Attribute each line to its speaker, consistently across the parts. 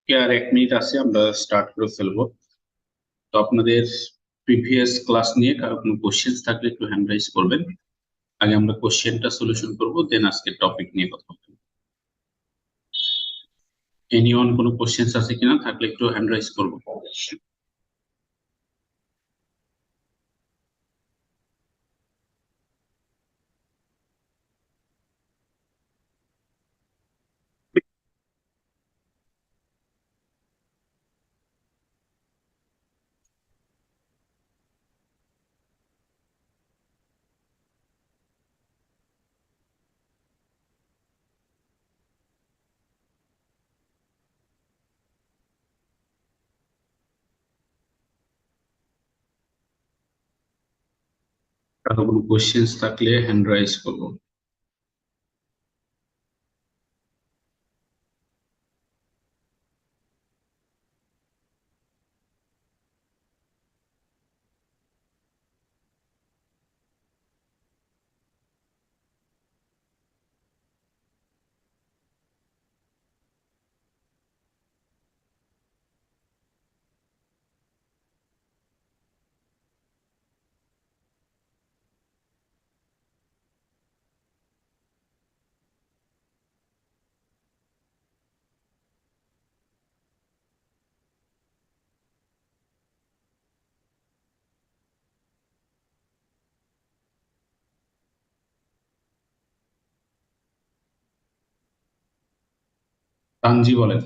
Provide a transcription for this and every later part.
Speaker 1: আর 1 minute আছে, আমরা start করে ফেলবো। তো আপনাদের প্রিভিয়াস ক্লাস নিয়ে কারো কোনো কোশ্চেন থাকলে একটু হ্যান্ড রাইজ করবেন। আগে আমরা কোশ্চেনটা সলিউশন করবো, দেন আজকের টপিক নিয়ে কথা বলবো। এনিওয়ান কোনো কোশ্চেন আছে কিনা, থাকলে একটু হ্যান্ড রাইজ করবো। কারো কোনো কোশ্চেন থাকলে হ্যান্ড রাইজ করবো। তানজি বলেন।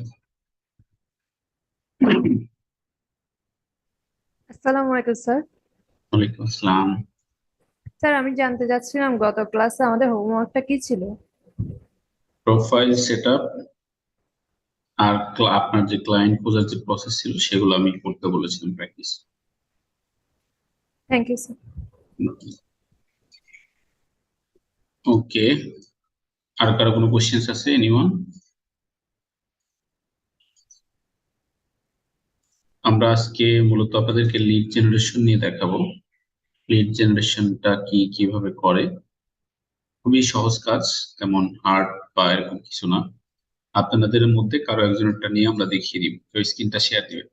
Speaker 2: আসসালামু আলাইকুম স্যার।
Speaker 1: ওয়ালাইকুম আসসালাম।
Speaker 2: স্যার, আমি জানতে চাচ্ছিলাম গত ক্লাসে আমাদের হোমওয়ার্কটা কি ছিল?
Speaker 1: প্রোফাইল সেটআপ আর আপনার যে ক্লায়েন্ট খোঁজার যে প্রসেস ছিল সেগুলো আমি করতে বলেছিলাম, practice.
Speaker 2: Thank you sir.
Speaker 1: Okay, আর কারো কোনো কোশ্চেন আছে? এনিওয়ান? আমরা আজকে মূলত আপনাদেরকে লিড জেনারেশন নিয়ে দেখাবো। লিড জেনারেশনটা কিভাবে করে, খুবই সহজ কাজ, তেমন হার্ড বা এরকম কিছু না। আপনাদের মধ্যে কারো একজনেরটা নিয়ে আমরা দেখিয়ে দিব, কেউ স্ক্রিনটা শেয়ার দিবেন।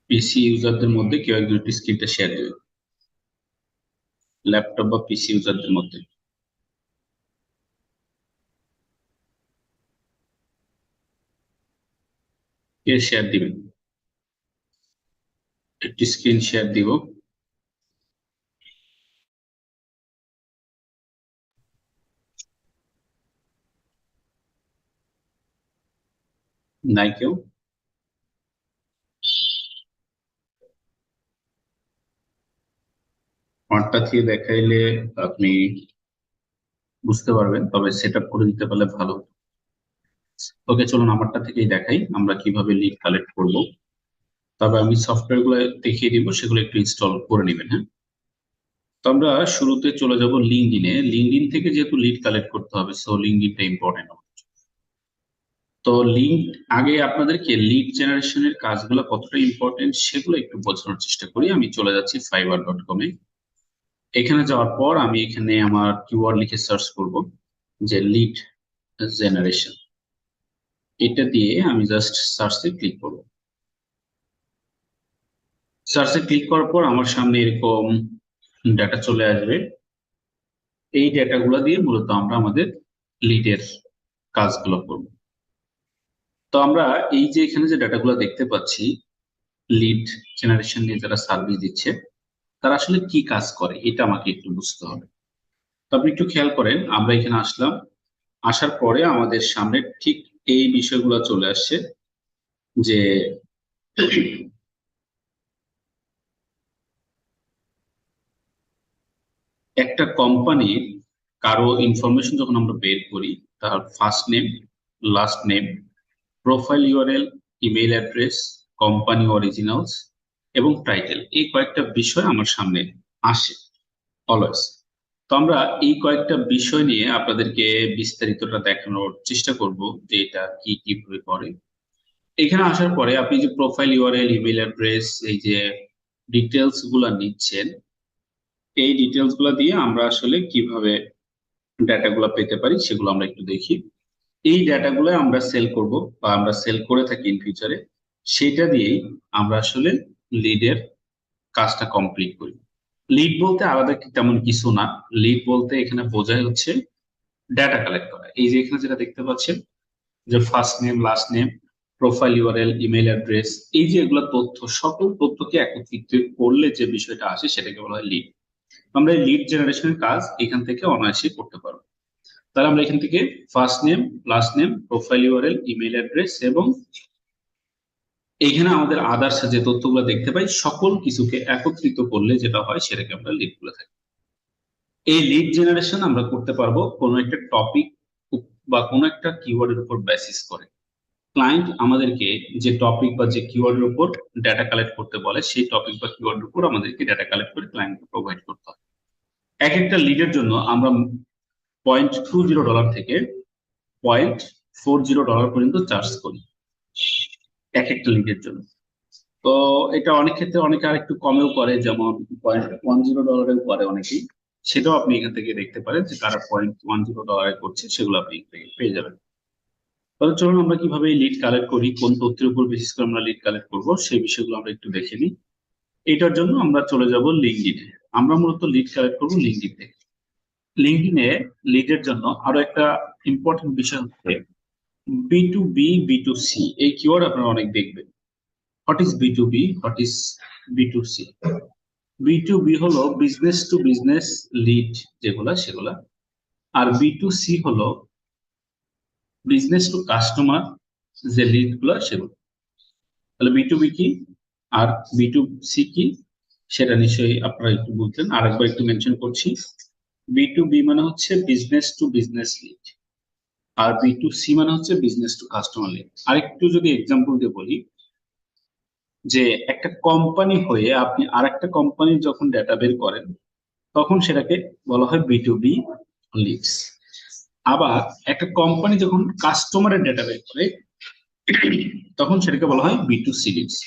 Speaker 1: পিসি ইউজারদের মধ্যে কেউ একজন স্ক্রিনটা শেয়ার দিবেন, ল্যাপটপ বা পিসি ইউজারদের মধ্যে কে শেয়ার দিবেন। একটি স্ক্রিন শেয়ার দিব। নাই কেউ? আমারটা থেকে দেখাইলে আপনি বুঝতে পারবেন, তবে সেট আপ করে দিতে পারলে ভালো হতো। ওকে, চলুন আমারটা থেকেই দেখাই আমরা কিভাবে লিড কালেক্ট করব। তবে আমি সফটওয়্যার গুলো দেখিয়ে দিব, সেগুলো একটু ইনস্টল করে নেবেন। হ্যাঁ, তো আমরা শুরুতে চলে যাব লিঙ্কডইনে। লিঙ্কডইন থেকে যেহেতু লিড কালেক্ট করতে হবে, সো লিঙ্কডইনটা ইম্পর্টেন্ট। তো লিঙ্ক আগে আপনাদেরকে লিড জেনারেশনের কাজগুলো কতটা ইম্পর্টেন্ট সেগুলো একটু বোঝানোর চেষ্টা করি। আমি চলে যাচ্ছি fiverr.com-এ। এখানে যাওয়ার পর আমি এখানে আমার কিওয়ার্ড লিখে সার্চ করব যে লিড জেনারেশন। এটা দিয়ে আমি জাস্ট সার্চে ক্লিক করব। সার্চে ক্লিক করার পর আমার সামনে এরকম ডাটা চলে আসবে। এই ডাটাগুলো দিয়ে মূলত আমরা আমাদের লিডের কাজগুলো করব। তো আমরা এই যে এখানে যে ডাটাগুলো দেখতে পাচ্ছি, লিড জেনারেশন নিয়ে যারা সার্ভিস দিচ্ছে তারা আসলে কি কাজ করে এটা আমাকে একটু বুঝতে হবে। তো আপনি একটু খেয়াল করেন, আমরা এখানে আসলাম, আসার পরে আমাদের সামনে ঠিক এই বিষয়গুলো চলে আসছে যে একটা কোম্পানির কারো ইনফরমেশন যখন আমরা বের করি, তার first name, last name, profile URL, email address, company originals এবং টাইটেল, এই কয়েকটা বিষয় আমার সামনে আসে অলওয়েজ। তো আমরা এই কয়েকটা বিষয় নিয়ে আপনাদেরকে বিস্তারিতটা দেখানোর চেষ্টা করব যে এটা কিভাবে করে। এখানে আসার পরে আপনি যে প্রোফাইল ইউআরএল, ইমেইল অ্যাড্রেস, এই যে ডিটেলস গুলা নিচ্ছেন, এই ডিটেলস গুলা দিয়ে আমরা আসলে কিভাবে ডেটাগুলো পেতে পারি সেগুলো আমরা একটু দেখি। এই ডেটাগুলো আমরা সেল করব বা আমরা সেল করে থাকি ইন ফিউচারে, সেটা দিয়েই আমরা আসলে লিডের কাজটা কমপ্লিট করি। লিড বলতে আলাদা তেমন কিছু না। লিড বলতে এখানে বোঝায় হচ্ছে ডেটা কালেক্ট করা। এই যে এখানে যেটা দেখতে পাচ্ছেন যে first name, last name, profile URL, email address, এই যে এগুলো তথ্য, সকল তথ্যকে একত্রিত করলে যে বিষয়টা আসে সেটাকে বলা হয় লিড। আমরা এই লিড জেনারেশনের কাজ এখান থেকে অনায়াসে করতে পারবো। তাহলে আমরা এখান থেকে first name, last name, profile URL, email address এবং এইখানে আমাদের আদার্স যে তথ্যগুলো দেখতে পাই, সকল কিছুকে একত্রিত করলে যেটা হয় সেটাকে আমরা লিড বলে থাকি। এই লিড জেনারেশন আমরা করতে পারবো কোনো একটা টপিক বা কোনো একটা কিওয়ার্ডের উপর বেসিস করে। ক্লায়েন্ট আমাদেরকে যে টপিক বা যে কিওয়ার্ডের উপর ডেটা কালেক্ট করতে বলে, সেই টপিক বা কিওয়ার্ডের উপর আমাদেরকে ডেটা কালেক্ট করে ক্লায়েন্টকে প্রোভাইড করতে হয়। এক একটা লিডের জন্য আমরা $0.20 থেকে $0.40 পর্যন্ত চার্জ করি এক একটা লিডের জন্য। তো এটা অনেক ক্ষেত্রে অনেকে আর একটু কমেও করে, যেমন $0.10 করে অনেকেই। সেটাও আপনি এখান থেকে দেখতে পারেন যে কারা $0.10 করছে, সেগুলো আপনি এখান থেকে পেয়ে যাবেন। তাহলে চলুন আমরা কিভাবে লিড কালেক্ট করি, কোন তথ্যের উপর বেসিস করে আমরা লিড কালেক্ট করব সেই বিষয়গুলো আমরা একটু দেখে নিই। এটার জন্য আমরা চলে যাব লিঙ্কডইনে। আমরা মূলত লিড কালেক্ট করব লিঙ্কডইন থেকে। লিঙ্কডইনে লিডের জন্য আরো একটা ইম্পর্টেন্ট বিষয় হচ্ছে বি বি টু সি। এই কিওয়ার্ড আপনারা অনেক দেখবেন। What is B what is B B হলো বিজনেস টু বিজনেস লিড, যেগুলা সেগুলা। আর সি হলো বিজনেস টু কাস্টমার যে লিড গুলা সেগুলো। তাহলে বি কি আর সি কি সেটা নিশ্চয়ই আপনারা একটু বুঝলেন। আরেকবার একটু মেনশন করছি, বি মানে হচ্ছে বিজনেস টু বিজনেস লিড, আর সি মানে হচ্ছে বিজনেস টু কাস্টমার লিড। আরেকটু যদি এক্সাম্পল দিয়ে বলি, যে একটা কোম্পানি হয়ে আপনি আরেকটা কোম্পানির যখন ডেটা বের করেন তখন সেটাকে বলা হয় বি লিডস। আবার একটা কোম্পানি যখন কাস্টমারের ডেটা বের করে তখন সেটাকে বলা হয় সি লিডস।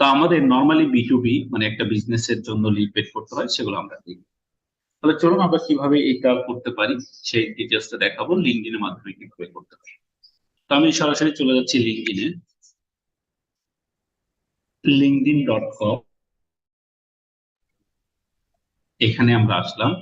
Speaker 1: তো আমাদের নর্মালি বি মানে একটা বিজনেসের জন্য লিড বের করতে হয়, সেগুলো আমরা দেখি। তাহলে চলুন আমরা কিভাবে এটা করতে পারি সেই ডিটেলসটা দেখাবো, লিঙ্কডইনের মাধ্যমে কিভাবে করতে পারি। তো আমি সরাসরি চলে যাচ্ছি লিঙ্কডইনে, linkedin.com। এখানে আমরা আসলাম।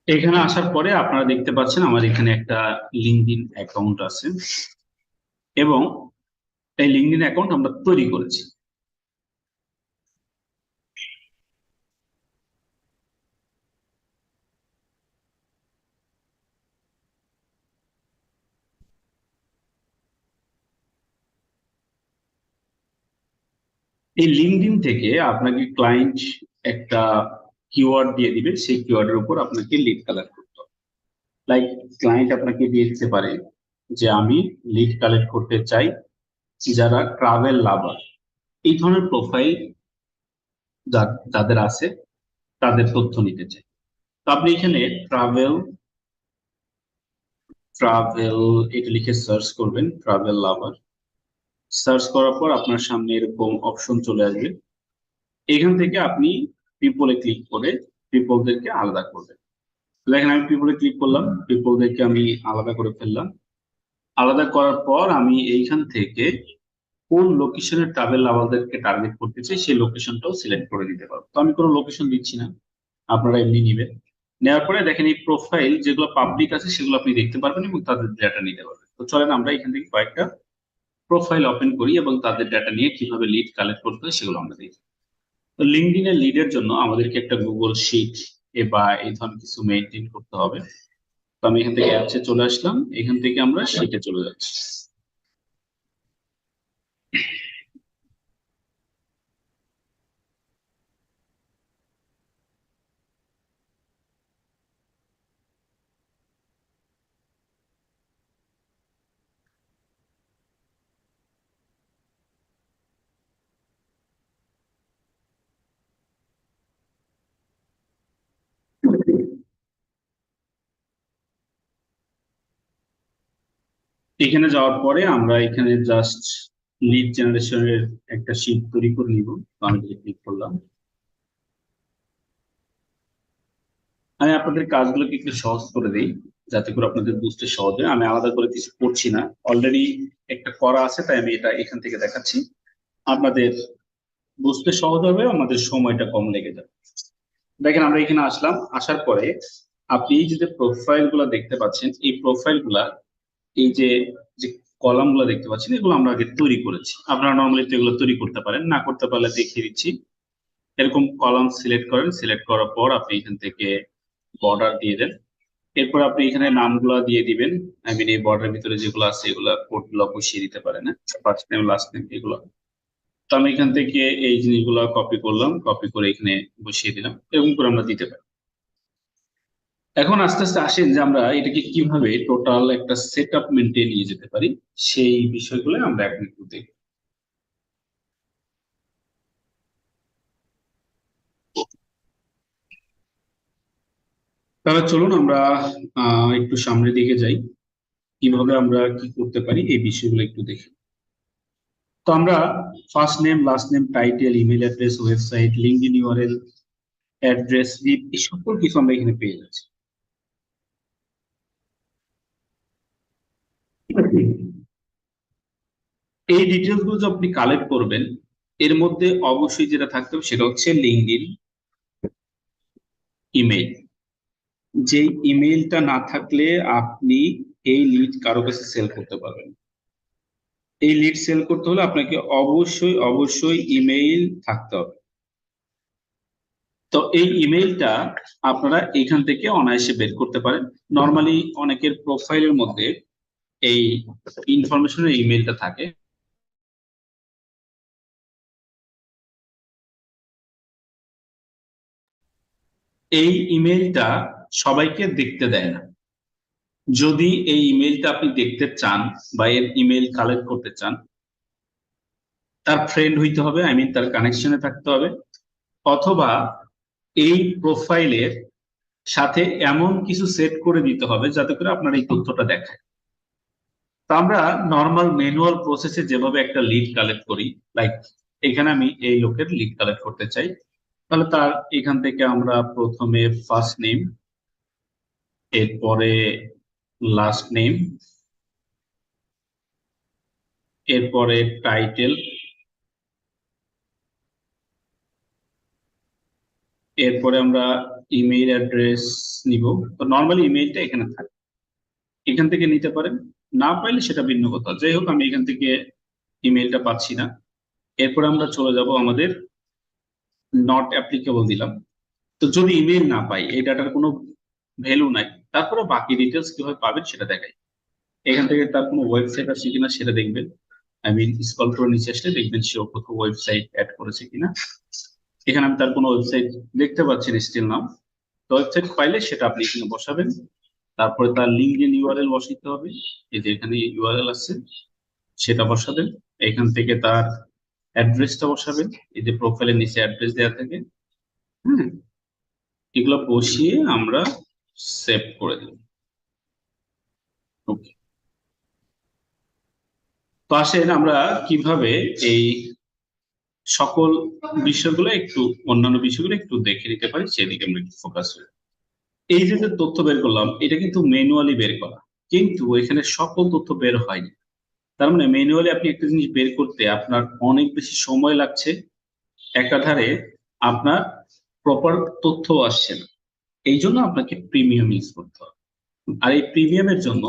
Speaker 1: এখানে আসার পরে আপনারা দেখতে পাচ্ছেন আমার এখানে একটা লিঙ্কডইন অ্যাকাউন্ট আছে এবং এই লিঙ্কডইন অ্যাকাউন্ট আমরা তৈরি করেছি। এই লিঙ্কডইন থেকে আপনাকে ক্লায়েন্ট একটা কিওয়ার্ড দিয়ে দিবে, সেই কিওয়ার্ডের উপর আপনাকে লিড কালেক্ট করতে হবে। লাইক ক্লায়েন্ট আপনাকে দিয়ে দিতে পারে যে আমি লিড কালেক্ট করতে চাই যারা ট্রাভেল লাভার, এই ধরনের প্রোফাইল যাদের আছে তাদের তথ্য নিতে চাই। তো আপনি এখানে ট্রাভেল ট্রাভেল এটা লিখে সার্চ করবেন, ট্রাভেল লাভার। সার্চ করার পর আপনার সামনে এরকম অপশন চলে আসবে। এখান থেকে আপনি পিপলে ক্লিক করে পিপলদেরকে আলাদা করবেন। দেখেন আমি পিপলে ক্লিক করলাম, পিপলদেরকে আমি আলাদা করে ফেললাম। আলাদা করার পর আমি এইখান থেকে কোন লোকেশনের ট্রাভেল লাভারদেরকে টার্গেট করতে চাই সেই লোকেশনটাও সিলেক্ট করে দিতে পারবো। তো আমি কোনো লোকেশন দিচ্ছি না, আপনারা এমনি নিবেন। নেওয়ার পরে দেখেন এই প্রোফাইল যেগুলো পাবলিক আছে সেগুলো আপনি দেখতে পারবেন এবং তাদের ডেটা নিতে পারবেন। তো চলেন আমরা এখান থেকে কয়েকটা প্রোফাইল ওপেন করি এবং তাদের ডেটা নিয়ে কিভাবে লিড কালেক্ট করতে হয় সেগুলো আমরা দেখি। তো লিঙ্কডইনের লিডের জন্য আমাদেরকে একটা গুগল শিট বা এই ধরনের কিছু মেনটেন করতে হবে। তো আমি এখান থেকে অ্যাপসে চলে আসলাম, এখান থেকে আমরা শিটে চলে যাচ্ছি। এখানে যাওয়ার পরে আমরা এখানে জাস্ট লিড জেনারেশনের একটা শীট তৈরি করে নিব। তো আমি ক্লিক করলাম। আমি আপনাদের কাজগুলোকে একটু সহজ করে দিই যাতে করে আপনাদের বুঝতে সহজ হয়। আমি আলাদা করে কিছু করছি না, অলরেডি একটা করা আছে, তাই আমি এটা এখান থেকে দেখাচ্ছি। আপনাদের বুঝতে সহজ হবে, আমাদের সময়টা কম লেগে যাবে। দেখেন আমরা এখানে আসলাম, আসার পরে আপনি এই যে প্রোফাইল গুলা দেখতে পাচ্ছেন, এই প্রোফাইল গুলা এই যে যে কলাম গুলা দেখতে পাচ্ছেন, এগুলো আমরা আগে তৈরি করেছি। আপনারা নর্মালি তো এগুলো তৈরি করতে পারেন, না করতে পারলে দেখিয়ে দিচ্ছি। এরকম কলাম সিলেক্ট করেন, সিলেক্ট করার পর আপনি এখান থেকে বর্ডার দিয়ে দেন। এরপর আপনি এখানে নামগুলা দিয়ে দিবেন। আই মিন এই বর্ডারের ভিতরে যেগুলো আছে এগুলা কোড গুলো বসিয়ে দিতে পারেন, ফার্স্ট নেম লাস্ট নেম এগুলো। তো আমি এখান থেকে এই জিনিসগুলো কপি করলাম, কপি করে এখানে বসিয়ে দিলাম, এরকম করে আমরা দিতে পারি। এখন আস্তে আস্তে আসেন যে আমরা এটাকে কিভাবে টোটাল একটা সেট আপ মেনটেন নিয়ে যেতে পারি, সেই বিষয়গুলো আমরা এখন একটু দেখব। তাহলে চলুন আমরা একটু সামনের দিকে যাই, কিভাবে আমরা কি করতে পারি এই বিষয়গুলো একটু দেখি। তো আমরা first name last name title email address website LinkedIn URL address live এই সকল কিছু আমরা এখানে পেয়ে যাচ্ছি। এই ডিটেলস গুলো যে আপনি কালেক্ট করবেন, এর মধ্যে অবশ্যই যেটা থাকতে হবে সেটা হচ্ছে লিঙ্কডইন ইমেল। যে ইমেলটা না থাকলে আপনি এই লিড কারো কাছে সেল করতে পারবেন না। এই লিড সেল করতে হলে আপনাকে অবশ্যই অবশ্যই ইমেইল থাকতে হবে। তো এই ইমেইলটা আপনারা এখান থেকে অনায়াসে বের করতে পারেন। নর্মালি অনেকের প্রোফাইলের মধ্যে এই ইনফরমেশনের ইমেইলটা থাকে। এই ইমেইলটা সবাইকে দেখতে দেয় না। যদি এই ইমেইলটা আপনি দেখতে চান বা এর ইমেইল কালেক্ট করতে চান, তার ফ্রেন্ড হইতে হবে, আই মিন তার কানেকশনে থাকতে হবে, অথবা এই প্রোফাইলের সাথে এমন কিছু সেট করে দিতে হবে যাতে করে আপনার এই তথ্যটা দেখায়। তো আমরা নর্মাল ম্যানুয়াল প্রসেসে যেভাবে একটা লিড কালেক্ট করি, লাইক এখানে আমি এই লোকের লিড কালেক্ট করতে চাই, তাহলে তার এখান থেকে আমরা প্রথমে ফার্স্ট নেম, এরপরে লাস্ট নেম, এরপরে টাইটেল, এরপরে আমরা ইমেইল অ্যাড্রেস নিব। তো নর্মালি ইমেইলটা এখানে থাকে, এখান থেকে নিতে পারেন, না পাইলে সেটা ভিন্ন কথা। যাই হোক আমি এখান থেকে ইমেইলটা পাচ্ছি না। এরপরে আমরা চলে যাব আমাদের নট অ্যাপ্লিকেবল দিলাম। তো যদি ইমেইল না পাই, এই ডাটার কোনো ভ্যালু নাই, তারপরে বাকি ডিটেলস কিভাবে পাবেন সেটা দেখাই। এখান থেকে তার কোনো ওয়েবসাইট আছে কিনা সেটা দেখবেন। আই মিন স্ক্রল করে নিচে আসলে দেখবেন সে কোথাও ওয়েবসাইট অ্যাড করেছে কিনা। এখানে আমি তার কোনো ওয়েবসাইট দেখতে পাচ্ছি না স্টিল নাও। তো ওয়েবসাইট পাইলে সেটা আপনি এখানে বসাবেন। তারপরে তার লিঙ্কডইন ইউআরএল বসাইতে হবে, এই যে এখানে ইউআরএল আছে সেটা বসাবেন। এখান থেকে তার অ্যাড্রেসটা বসাবেন, এই যে প্রোফাইলের নিচে অ্যাড্রেস দেওয়া থাকে। হ্যাঁ, এগুলো বসিয়ে আমরা সেভ করে দেব। ওকে, তো আসেন আমরা কিভাবে এই সকল বিষয়গুলো একটু, অন্যান্য বিষয়গুলো একটু দেখে নিতে পারি সেদিকে আমরা একটু ফোকাস করি। এই যে যে তথ্য বের করলাম এটা কিন্তু ম্যানুয়ালি বের করা, কিন্তু এখানে সকল তথ্য বের হয়নি। তার মানে ম্যানুয়ালি আপনি একটা জিনিস বের করতে আপনার অনেক বেশি সময় লাগছে, একাধারে আপনার প্রপার তথ্য আসছে না। এই জন্য আপনাকে প্রিমিয়াম ইউজ করতে হবে। আর এই প্রিমিয়ামের জন্য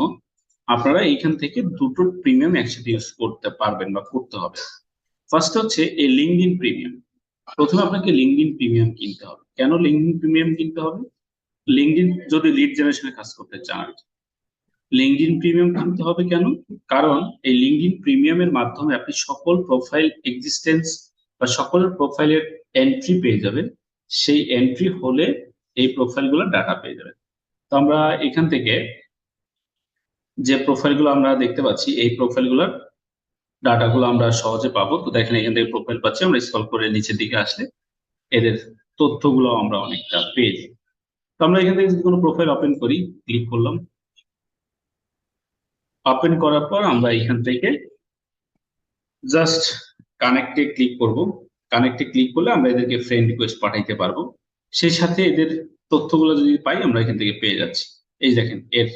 Speaker 1: আপনারা এইখান থেকে দুটো প্রিমিয়াম একসাথে ইউজ করতে পারবেন বা করতে হবে। ফার্স্ট হচ্ছে এই লিঙ্কডইন প্রিমিয়াম। প্রথমে আপনাকে লিঙ্কডইন প্রিমিয়াম কিনতে হবে। কেন লিঙ্কডইন প্রিমিয়াম কিনতে হবে? লিঙ্কডইন যদি লিড জেনারেশনে কাজ করতে চান, লিঙ্কডইন প্রিমিয়াম কিনতে হবে কেন? কারণ এই লিঙ্কডইন প্রিমিয়ামের মাধ্যমে আপনি সকল প্রোফাইল এক্সিস্টেন্স বা সকল প্রোফাইলের এন্ট্রি পেয়ে যাবেন। সেই এন্ট্রি হলে এই প্রোফাইলগুলো ডাটা পেয়ে যাবেন। তো আমরা এখান থেকে যে প্রোফাইলগুলো আমরা দেখতে পাচ্ছি, এই প্রোফাইলগুলোর ডাটাগুলো আমরা সহজে পাবো। তো দেখেন এখান থেকে প্রোফাইল পাচ্ছি, আমরা স্ক্রল করে নিচের দিকে আসলে এদের তথ্যগুলো আমরা অনেকটা পেয়ে যাই। তো আমরা এখান থেকে যদি কোনো প্রোফাইল ওপেন করি, ক্লিক করলাম, ওপেন করার পর আমরা এখান থেকে জাস্ট কানেক্টে ক্লিক করব। কানেক্টে ক্লিক করলে আমরা এদেরকে ফ্রেন্ড রিকোয়েস্ট পাঠাইতে পারবো। সেই সাথে এদের তথ্যগুলো যদি পাই আমরা এখান থেকে পেয়ে যাচ্ছি। এই দেখেন এর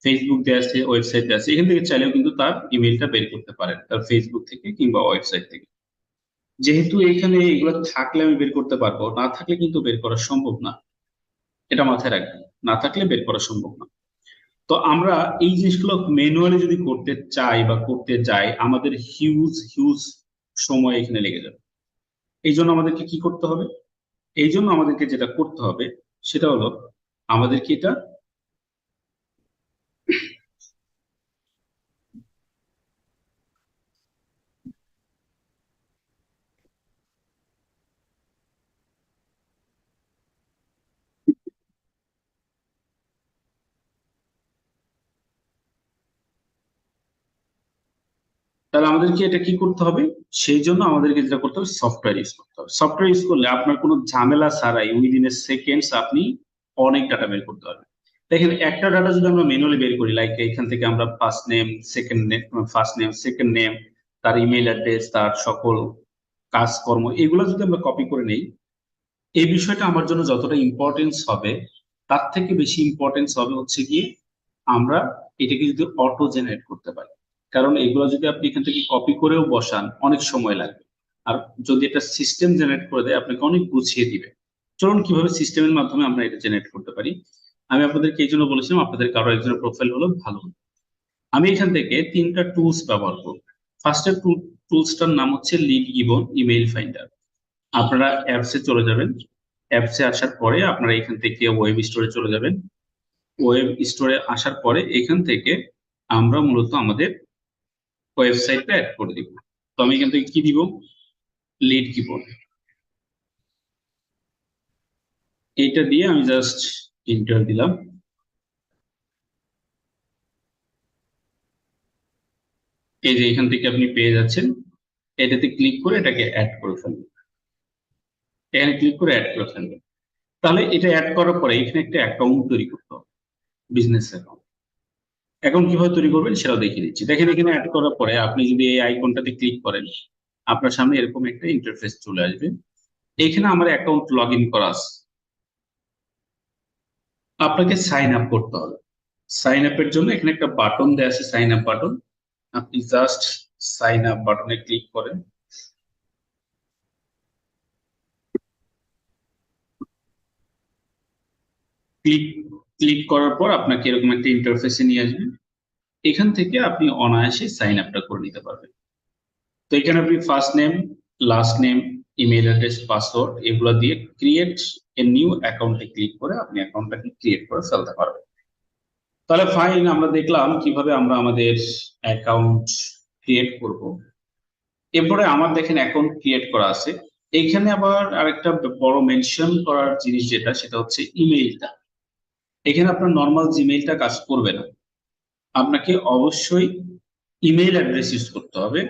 Speaker 1: ফেসবুক দেওয়া আছে, ওয়েবসাইট দেওয়া আছে, এখান থেকে চাইলেও কিন্তু তার ইমেলটা বের করতে পারেন তার ফেসবুক থেকে কিংবা ওয়েবসাইট থেকে। যেহেতু এখানে এগুলো থাকলে আমি বের করতে পারবো, না থাকলে কিন্তু বের করা সম্ভব না, এটা মাথায় রাখবেন, না থাকলে বের করা সম্ভব না। তো আমরা এই জিনিসগুলো ম্যানুয়ালি যদি করতে চাই বা করতে যাই আমাদের হিউজ হিউজ সময় এখানে লেগে যাবে। এই জন্য আমাদেরকে কি করতে হবে? এই জন্য আমাদেরকে যেটা করতে হবে সেটা হলো আমাদেরকে এটা তাহলে আমাদেরকে এটা কি করতে হবে? সেই জন্য আমাদেরকে যেটা করতে হবে সফটওয়্যার ইউজ করতে হবে। সফটওয়্যার ইউজ করলে আপনার কোনো ঝামেলা ছাড়াই উইদিন এ সেকেন্ডস আপনি অনেক ডাটা বের করতে পারবেন। দেখেন একটা ডাটা যদি আমরা ম্যানুয়ালি বের করি, লাইক এখান থেকে আমরা first name second name, first name second name, তার ইমেল অ্যাড্রেস, তার সকল কাজকর্ম, এগুলো যদি আমরা কপি করে নেই, এই বিষয়টা আমার জন্য যতটা ইম্পর্টেন্স হবে তার থেকে বেশি ইম্পর্টেন্স হবে হচ্ছে গিয়ে আমরা এটাকে যদি অটো জেনারেট করতে পারি। কারণ এগুলো যদি আপনি এখান থেকে কপি করেও বসান অনেক সময় লাগবে, আর যদি এটা সিস্টেম জেনারেট করে দেয় আপনাকে অনেক গুছিয়ে দিবে। চলুন কিভাবে সিস্টেমের মাধ্যমে আমরা এটা জেনারেট করতে পারি। আমি আপনাদেরকে এই জন্য বলেছিলাম আপনাদের কারো একজনের প্রোফাইল হলো ভালো হতো। আমি এখান থেকে তিনটা টুলস ব্যবহার করব। ফার্স্টের টুলসটার নাম হচ্ছে লিড গিবন ইমেইল ফাইন্ডার। আপনারা অ্যাপসে চলে যাবেন, অ্যাপসে আসার পরে আপনারা এখান থেকে ওয়েব স্টোরে চলে যাবেন। ওয়েব স্টোরে আসার পরে এখান থেকে আমরা মূলত আমাদের ওয়েবসাইটটা অ্যাড করে দিব। তো আমি এখান থেকে কি দিব? লিড কিবোর্ড, এইটা দিয়ে আমি জাস্ট এন্টার দিলাম। এই যে এখান থেকে আপনি পেয়ে যাচ্ছেন, এটাতে ক্লিক করে এটাকে অ্যাড করে ফেলবেন। এখানে ক্লিক করে অ্যাড করে ফেলবেন। তাহলে এটা অ্যাড করার পরে এখানে একটা অ্যাকাউন্ট তৈরি করতে হবে, বিজনেস অ্যাকাউন্ট। এখন কিভাবে তৈরি করবেন সেটাও দেখিয়ে দিচ্ছি। দেখেন এখানে অ্যাড করার পরে আপনি যদি এই আইকনটাতে ক্লিক করেন আপনার সামনে এরকম একটা ইন্টারফেস চলে আসবে। এখানে আমার অ্যাকাউন্ট লগ ইন করা আছে, আপনাকে সাইন আপ করতে হবে। সাইন আপের জন্য এখানে একটা বাটন দেওয়া আছে, সাইন আপ বাটন। আপনি জাস্ট সাইন আপ বাটনে ক্লিক করেন। ক্লিক ক্লিক করার পর আপনাকে এরকম একটা ইন্টারফেসে নিয়ে আসবে। এখান থেকে আপনি অনায়াসে সাইন আপটা করে নিতে পারবেন। তো এখানে আপনি first name, last name, email address, password এগুলো দিয়ে ক্রিয়েট এ নিউ অ্যাকাউন্টে ক্লিক করে আপনি অ্যাকাউন্টটাকে ক্রিয়েট করে ফেলতে পারবেন। তাহলে ফাইন, আমরা দেখলাম কিভাবে আমরা আমাদের অ্যাকাউন্ট ক্রিয়েট করব। এরপরে আমার দেখেন অ্যাকাউন্ট ক্রিয়েট করা আছে। এইখানে আবার আরেকটা বড় মেনশন করার জিনিস যেটা সেটা হচ্ছে ইমেইলটা। এখানে আপনার নর্মাল জিমেইলটা কাজ করবে না, আপনাকে অবশ্যই ইমেইল অ্যাড্রেস ইউজ করতে হবে,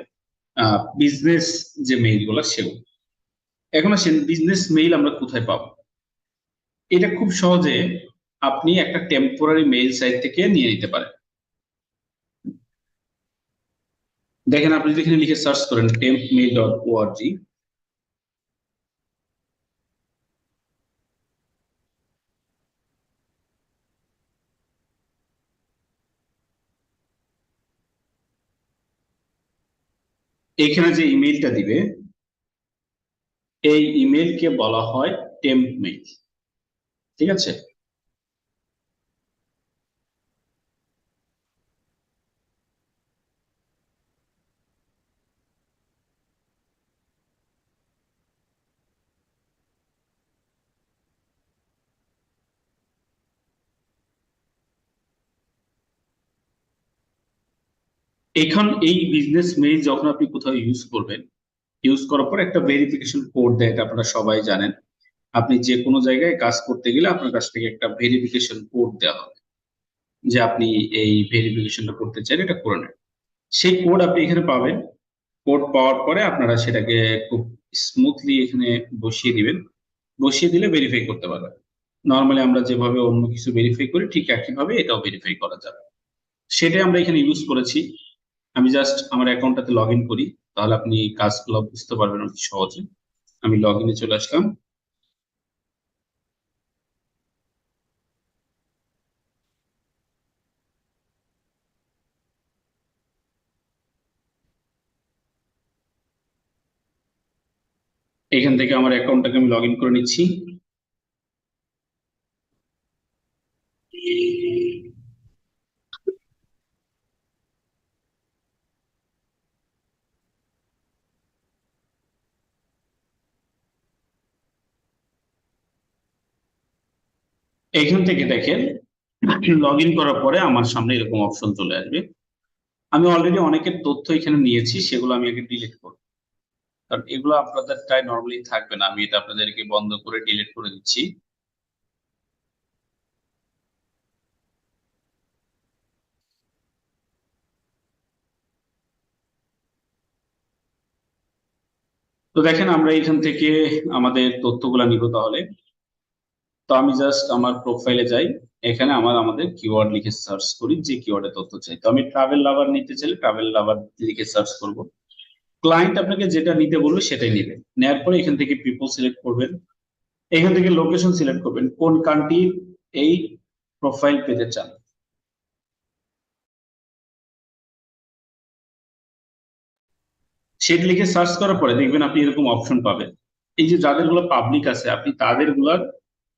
Speaker 1: বিজনেস যে মেইল গুলো সেগুলো। এখন আসেন বিজনেস মেইল আমরা কোথায় পাবো? এটা খুব সহজে আপনি একটা টেম্পোরারি মেইল সাইট থেকে নিয়ে নিতে পারেন। দেখেন আপনি যদি এখানে লিখে সার্চ করেন tempmail.org, এখানে যে ইমেইলটা দিবে এই ইমেইলকে বলা হয় টেম্প মেইল। ঠিক আছে? এখন এই বিজনেস মেইল যখন আপনি কোথাও ইউজ করবেন, ইউজ করার পর একটা ভেরিফিকেশন কোড দেয়, এটা আপনারা সবাই জানেন। আপনি যে কোনো জায়গায় কাজ করতে গেলে আপনার কাছ থেকে একটা ভেরিফিকেশন কোড দেওয়া হবে যে আপনি এই ভেরিফিকেশনটা করতে চান, এটা করে নেন। সেই কোড আপনি এখানে পাবেন। কোড পাওয়ার পরে আপনারা সেটাকে খুব স্মুথলি এখানে বসিয়ে দিবেন। বসিয়ে দিলে ভেরিফাই করতে পারবেন। নর্মালি আমরা যেভাবে অন্য কিছু ভেরিফাই করি ঠিক একইভাবে এটাও ভেরিফাই করা যাবে। সেটাই আমরা এখানে ইউজ করেছি। আমি জাস্ট আমার অ্যাকাউন্টটাতে লগ ইন করি, তাহলে আপনি কাজগুলো বুঝতে পারবেন অতি সহজে। আমি লগ ইনে চলে আসলাম। এখান থেকে আমার অ্যাকাউন্টটাকে আমি লগ ইন করে নিচ্ছি। এখান থেকে দেখেন লগ ইন করার পরে আমার সামনে এরকম অপশন চলে আসবে। আমি অলরেডি অনেকের তথ্য এখানে নিয়েছি, সেগুলো আমি আগে ডিলিট করব, কারণ এগুলো আপনাদেরটাই নর্মালি থাকবে না। আমি এটা আপনাদেরকে বন্ধ করে ডিলিট করে দিচ্ছি। তো দেখেন আমরা এখান থেকে আমাদের তথ্যগুলো নিব তাহলে। তো আমি জাস্ট আমার প্রোফাইলে যাই, এখানে আমাদের কিওয়ার্ড লিখে সার্চ করি, যে কিওয়ার্ডে তথ্য চাই। তো আমি ট্রাভেল লাভার নিতে চাইলে ট্রাভেল লাভার লিখে সার্চ করব। ক্লায়েন্ট আপনাকে যেটা নিতে বলবে সেটাই নেবেন। নেওয়ার পরে এখান থেকে পিপল সিলেক্ট করবেন, এখান থেকে লোকেশন সিলেক্ট করবেন, কোন কান্ট্রি এই প্রোফাইল পেতে চান। সেটা লিখে সার্চ করার পরে দেখবেন আপনি এরকম অপশন পাবেন। এই যে যাদের গুলো পাবলিক আছে, আপনি তাদের গুলার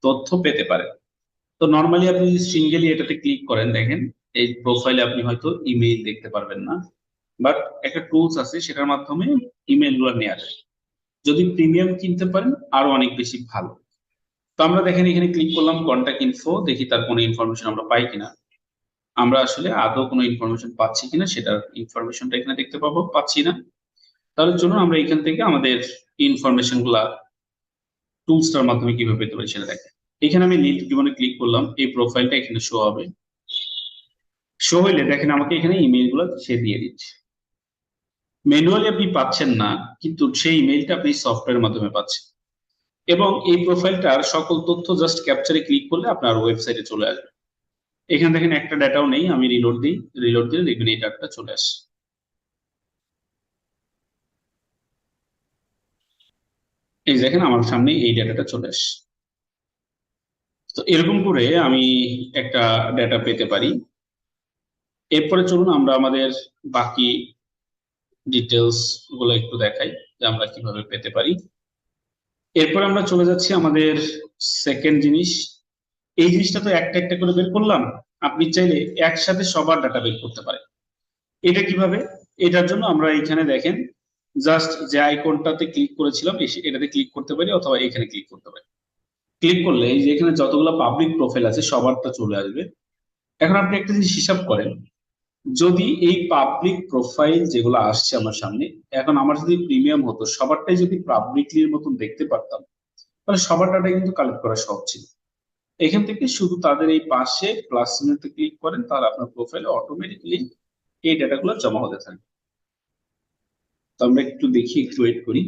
Speaker 1: তথ্য পেতে পারেন। তো নর্মালি আপনি যদি সিঙ্গেলি এটাতে ক্লিক করেন, দেখেন এই প্রোফাইলে আপনি হয়তো ইমেইল দেখতে পারবেন না, বাট একটা টুলস আছে সেটার মাধ্যমে ইমেইল গুলো নেওয়া যায়। যদি প্রিমিয়াম কিনতে পারেন আরো অনেক বেশি ভালো। তো আমরা দেখেন এখানে ক্লিক করলাম কন্টাক্ট ইনফো, দেখি তার কোনো ইনফরমেশন আমরা পাই কিনা। আমরা আসলে আদৌ কোনো ইনফরমেশন পাচ্ছি কিনা সেটার ইনফরমেশনটা এখানে দেখতে পাবো, পাচ্ছি না। তাহলে চলুন আমরা এখান থেকে আমাদের ইনফরমেশন গুলা টুলসটার মাধ্যমে কিভাবে পেতে পারি সেটা দেখেন। এখানে আমি লিড জীবনে ক্লিক করলাম, এই প্রোফাইলটা এখানে শো হবে। শো হইলে দেখেন আমাকে এখানে ইমেইল গুলো সে দিয়ে দিচ্ছে। ম্যানুয়ালি আপনি পাচ্ছেন না, কিন্তু সেই ইমেইলটা আপনি সফটওয়্যারের মাধ্যমে পাচ্ছেন। এবং এই প্রোফাইলটার সকল তথ্য জাস্ট ক্যাপচারে ক্লিক করলে আপনার ওয়েবসাইটে চলে আসবে। এখানে দেখেন একটা ডাটাও নেই, আমি রিলোড দিই, রিলোড দিলে দেখবেন এই ডাটাটা চলে আসে। এই দেখেন আমার সামনে এই ডাটাটা চলে আসে। তো এরকম করে আমি একটা ডাটা পেতে পারি। এরপরে চলুন আমরা আমাদের বাকি ডিটেলস গুলো একটু দেখাই, যে আমরা কিভাবে পেতে পারি। এরপর আমরা চলে যাচ্ছি আমাদের সেকেন্ড জিনিস। এই জিনিসটা তো একটা একটা করে বের করলাম, আপনি চাইলে একসাথে সবার ডাটা বের করতে পারেন। এটা কিভাবে? এটার জন্য আমরা এখানে দেখেন জাস্ট যে আইকনটাতে ক্লিক করেছিলাম এটাতে ক্লিক করতে পারি, অথবা এখানে ক্লিক করতে পারি। ক্লিক করলে এই যে এখানে যতগুলো পাবলিক প্রোফাইল আছে সবারটা চলে আসবে। এখন আপনি একটা জিনিস হিসাব করেন, যদি এই পাবলিক প্রোফাইল যেগুলো আসছে আমার সামনে, এখন আমার যদি প্রিমিয়াম হতো, সবারটাই যদি পাবলিকলির মতন দেখতে পারতাম, তাহলে সবার ডাটা কিন্তু কালেক্ট করা সহজ ছিল। এখান থেকে শুধু তাদের এই পাশে প্লাস চিহ্নতে ক্লিক করেন, তাহলে আপনার প্রোফাইলে অটোমেটিকলি এই ডাটাগুলো জমা হতে থাকবে। তো আমরা একটু দেখি, একটু ওয়েট করি।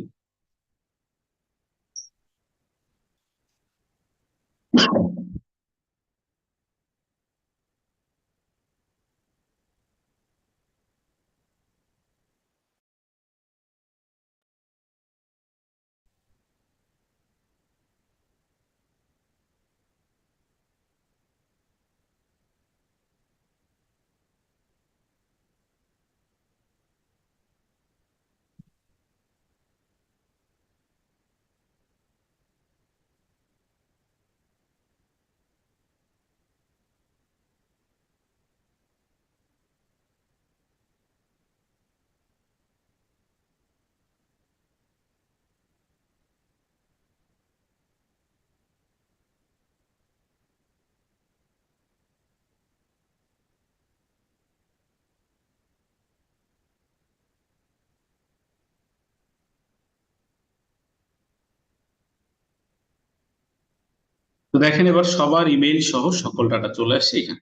Speaker 1: তো দেখেন এবার সবার ইমেইল সহ সকল ডাটা চলে আসছে এখানে।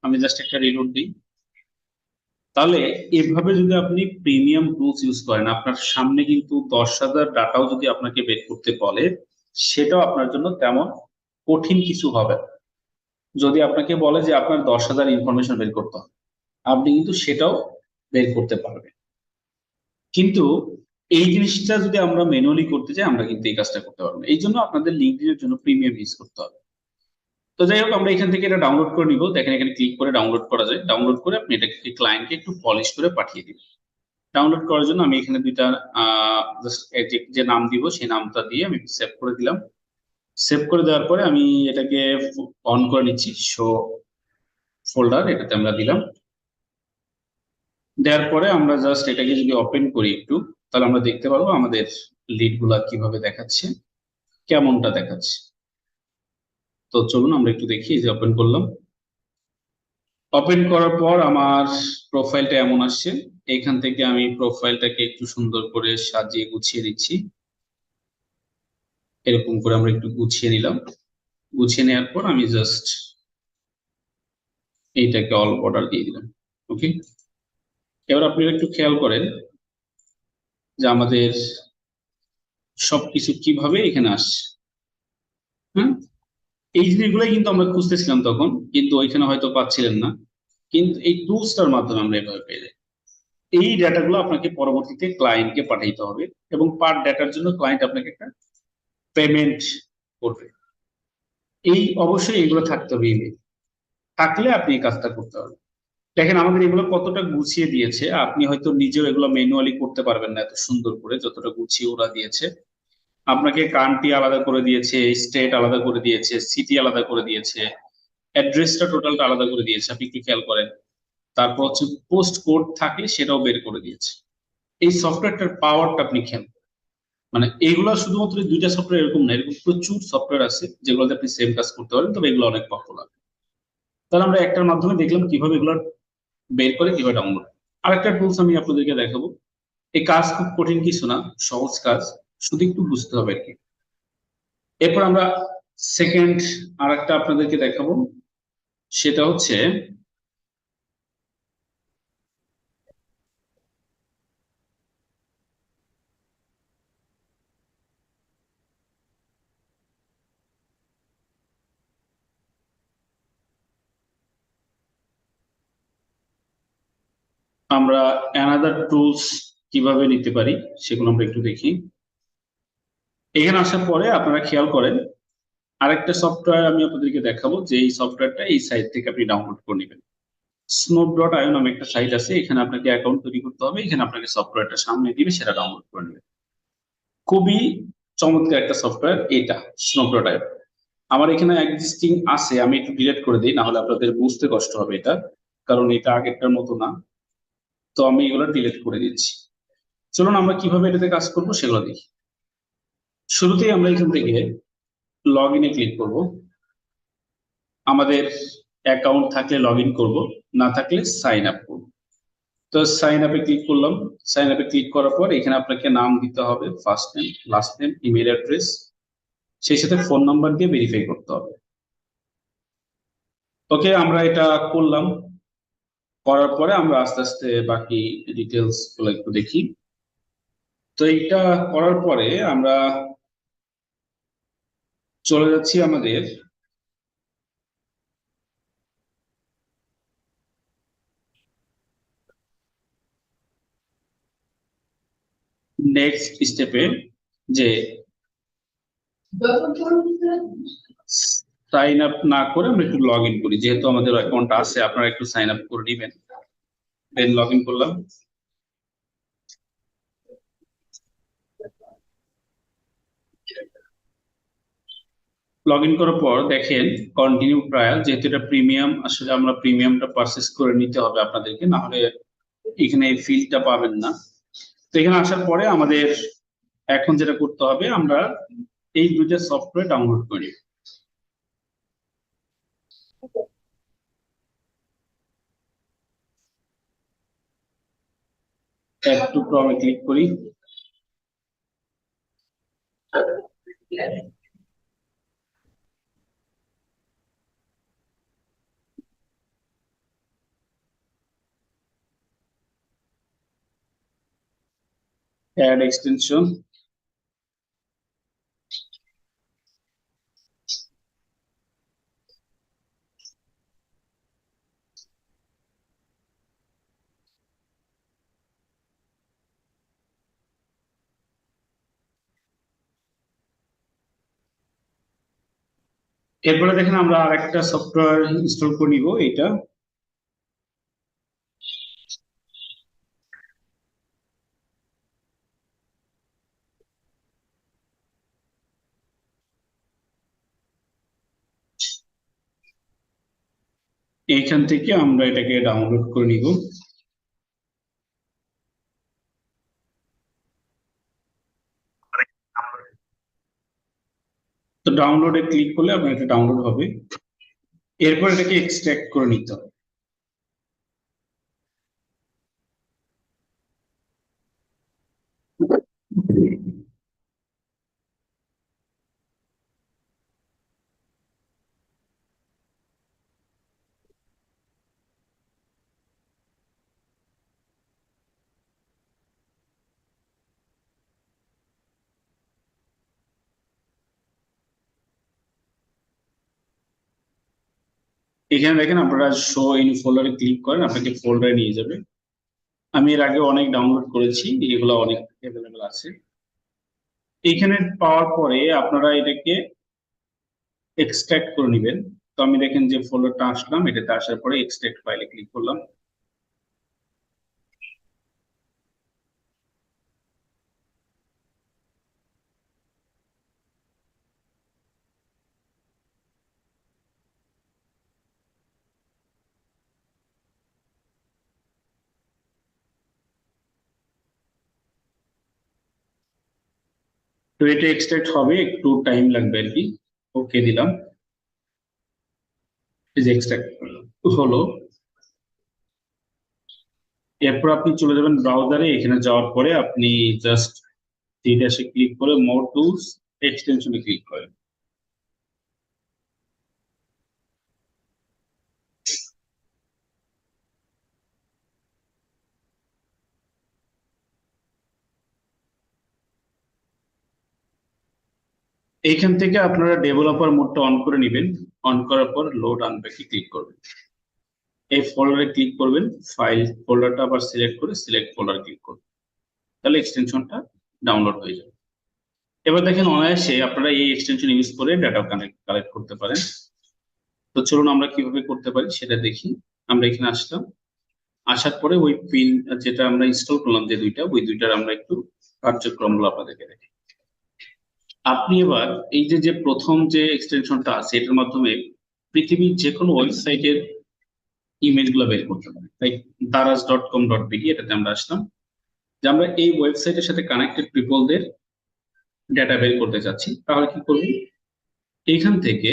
Speaker 1: আমি জাস্ট একটা রিলোড দিই। তাহলে এভাবে যদি আপনি প্রিমিয়াম টুলস ইউজ করেন, আপনার সামনে কিন্তু 10,000 ডাটাও যদি আপনাকে বের করতে বলে, সেটাও আপনার জন্য তেমন কঠিন কিছু হবে না। যদি আপনাকে বলে যে আপনার 10,000 ইনফরমেশন বের করতে হবে, আপনি কিন্তু সেটাও বের করতে পারবেন। কিন্তু এই জিনিসটা যদি আমরা ম্যানুয়ালি করতে চাই, আমরা কিন্তু এই কাজটা করতে পারবো না। এই জন্য আপনাদের লিঙ্কডইনের জন্য প্রিমিয়াম ইউজ করতে হবে। তো যাই হোক, আমরা এখান থেকে এটা ডাউনলোড করে নিব। দেখেন এখানে ক্লিক করে ডাউনলোড করা যায়। ডাউনলোড করে আপনি এটাকে ক্লায়েন্টকে একটু পলিশ করে পাঠিয়ে দিবেন। ডাউনলোড করার জন্য আমি এখানে দুইটা জাস্ট যে নাম দিব সেই নামটা দিয়ে আমি সেভ করে দিলাম। সেভ করে দেওয়ার পরে আমি এটাকে অন করে নিচ্ছি, শো ফোল্ডার এটাতে আমরা দিলাম। দেওয়ার পরে আমরা জাস্ট এটাকে যদি ওপেন করি একটু, তাহলে আমরা দেখতে পারবো আমাদের লিড গুলা কিভাবে দেখাচ্ছে, কেমনটা দেখাচ্ছে। তো চলুন আমরা একটু দেখি, যে ওপেন করলাম। ওপেন করার পর আমার প্রোফাইলটা এমন আসছে। এখান থেকে আমি প্রোফাইলটাকে একটু সুন্দর করে সাজিয়ে গুছিয়ে নিচ্ছি। এরকম করে আমরা একটু গুছিয়ে নিলাম। গুছিয়ে নেওয়ার পর আমি জাস্ট এইটাকে অল বর্ডার দিয়ে দিলাম। ওকে, এবার আপনারা একটু খেয়াল করেন যে আমাদের সবকিছু কিভাবে এখানে আসছে। হ্যাঁ, এই জিনিসগুলোই কিন্তু আমরা খুঁজতেছিলাম তখন, কিন্তু ওইখানে হয়তো পাচ্ছিলেন না। কিন্তু এই টুলসটার মাধ্যমে আমরা এভাবে পেয়ে যাই। এই ডাটাগুলো আপনাকে পরবর্তীতে ক্লায়েন্টকে পাঠাইতে হবে, এবং পার ডাটার জন্য ক্লায়েন্ট আপনাকে একটা পেমেন্ট করবে। এই অবশ্যই এগুলো থাকতে হবে, ইমেল থাকলে আপনি এই কাজটা করতে পারবেন। দেখেন আমাদের এগুলো কতটা গুছিয়ে দিয়েছে, আপনি হয়তো নিজেও এগুলো ম্যানুয়ালি করতে পারবেন না এত সুন্দর করে যতটা গুছিয়ে ওরা দিয়েছে। আপনাকে কান্ট্রি আলাদা করে দিয়েছে, স্টেট আলাদা করে দিয়েছে, সিটি আলাদা করে দিয়েছে, অ্যাড্রেসটা টোটালটা আলাদা করে দিয়েছে, আপনি একটু খেয়াল করেন। তারপর হচ্ছে পোস্ট কোড থাকলে সেটাও বের করে দিয়েছে। এই সফটওয়্যারটার পাওয়ারটা আপনি খেয়াল করেন। মানে এগুলো শুধুমাত্র এই দুইটা সফটওয়্যার এরকম না, এরকম প্রচুর সফটওয়্যার আছে যেগুলোতে আপনি সেম কাজ করতে পারেন, তবে এগুলো অনেক পপুলার। তাহলে আমরা একটার মাধ্যমে দেখলাম কিভাবে এগুলো বের করে, কিভাবে ডাউনলোড। আরেকটা টুলস আমি আপনাদেরকে দেখাবো। এই কাজ খুব কঠিন কিছু না, সহজ কাজ, শুধু একটু বুঝতে হবে আর কি। এরপর আমরা সেকেন্ড আর একটা আপনাদেরকে দেখাবো, সেটা হচ্ছে আমরা অ্যানাদার টুলস কিভাবে নিতে পারি, সেগুলো আমরা একটু দেখি। এখানে আসার পরে আপনারা খেয়াল করেন, আরেকটা সফটওয়্যার আমি আপনাদেরকে দেখাবো, যে এই সফটওয়্যারটা এই সাইট থেকে আপনি ডাউনলোড করে নেবেন। স্নোপ.io নামে একটা সাইট আছে, এখানে আপনাকে অ্যাকাউন্ট তৈরি করতে হবে, এখানে আপনাকে সফটওয়্যারটা সামনে দিবে, সেটা ডাউনলোড করে নেবেন। খুবই চমৎকার একটা সফটওয়্যার এটা, স্নোপ.io। আমার এখানে এক্সিস্টিং আছে, আমি একটু ডিলিট করে দিই, না হলে আপনাদের বুঝতে কষ্ট হবে এটা, কারণ এটা আগেরটার মতো না। তো আমি এগুলো ডিলিট করে দিচ্ছি। চলুন আমরা কিভাবে এটাতে কাজ করবো সেগুলো দেখি। শুরুতেই আমরা এখান থেকে লগ ইনে ক্লিক করব। আমাদের অ্যাকাউন্ট থাকলে লগ ইন করবো, না থাকলে সাইন আপ করবো। তো সাইন আপে ক্লিক করলাম। সাইন আপে ক্লিক করার পর এখানে আপনাকে নাম দিতে হবে, first name, last name, email address, সেই সাথে ফোন নাম্বার দিয়ে ভেরিফাই করতে হবে। ওকে, আমরা এটা করলাম। করার পরে আমরা আস্তে আস্তে বাকি ডিটেলস গুলো একটু দেখি। তো এটা করার পরে আমরা চলে যাচ্ছি আমাদের নেক্সট স্টেপে, যে সাইন আপ না করে আমরা একটু লগ ইন করি। যেহেতু আমাদের অ্যাকাউন্ট আছে, আপনারা একটু সাইন আপ করে নেবেন। দেন লগ ইন করলাম। লগ ইন করার পর দেখেন কন্টিনিউ ট্রায়াল, যেহেতু এটা প্রিমিয়াম, আসলে আমরা প্রিমিয়ামটা পারচেস করে নিতে হবে আপনাদেরকে, না হলে এখানে এই ফিলটা পাবেন না। তো এখানে আসার পরে আমাদের এখন যেটা করতে হবে, আমরা এই দুইটা সফটওয়্যার ডাউনলোড করি। অ্যাড টু ক্রমে ক্লিক করি। Add extension. এরপরে দেখেন আমরা আর একটা সফটওয়্যার ইনস্টল করে নিব এটা। এইখান থেকে আমরা এটাকে ডাউনলোড করে নিব। তো ডাউনলোডে ক্লিক করলে আপনার এটা ডাউনলোড হবে। এরপর এটাকে এক্সট্রাক্ট করে নিতে হবে। এখানে দেখেন আপনারা শো ইন ফোল্ডারে ক্লিক করেন, আপনাকে ফোল্ডারে নিয়ে যাবে। আমি এর আগে অনেক ডাউনলোড করেছি, এগুলো অনেক অ্যাভেলেবেল আছে। এখানে পাওয়ার পরে আপনারা এটাকে এক্সট্রাক্ট করে নেবেন। তো আমি দেখেন যে ফোল্ডারটা আসলাম, এটাতে আসার পরে এক্সট্রাক্ট ফাইলে ক্লিক করলাম। তো এটা এক্সট্রাক্ট হবে, একটু টাইম লাগবে আর কি। ওকে দিলাম, এই যে এক্সট্রাক্ট হলো। এরপর আপনি চলে যাবেন ব্রাউজারে। এখানে যাওয়ার পরে আপনি জাস্ট থ্রি ড্যাশে ক্লিক করে মোর টুলস এক্সটেনশনে ক্লিক করেন। এইখান থেকে আপনারা ডেভেলপার মোডটা অন করে নেবেন। অন করার পর লোড আনব্যাকে ক্লিক করবেন। এই ফোল্ডারে ক্লিক করবেন, ফাইল ফোল্ডারটা আবার সিলেক্ট করে সিলেক্ট ফোল্ডার ক্লিক করবেন। তাহলে এক্সটেনশনটা ডাউনলোড হয়ে যাবে। এবার দেখেন অনায়াসে আপনারা এই এক্সটেনশন ইউজ করে ডাটা কালেক্ট করতে পারেন। তো চলুন আমরা কিভাবে করতে পারি সেটা দেখি। আমরা এখানে আসলাম, আসার পরে ওই পিন যেটা আমরা ইনস্টল করলাম যে দুইটা, ওই দুইটার আমরা একটু কার্যক্রমগুলো আপনাদেরকে দেখি। আপনি এবার এই যে যে প্রথম যে এক্সটেনশনটা আছে এটার মাধ্যমে পৃথিবীর যে কোনো ওয়েবসাইটের ইমেজ গুলো বের করতে পারি। তাই daraz.com.bd এটাতে আমরা আসলাম, যে আমরা এই ওয়েবসাইটের সাথে কানেক্টেড পিপলদের ডেটা বের করতে চাচ্ছি। তাহলে কি করব, এইখান থেকে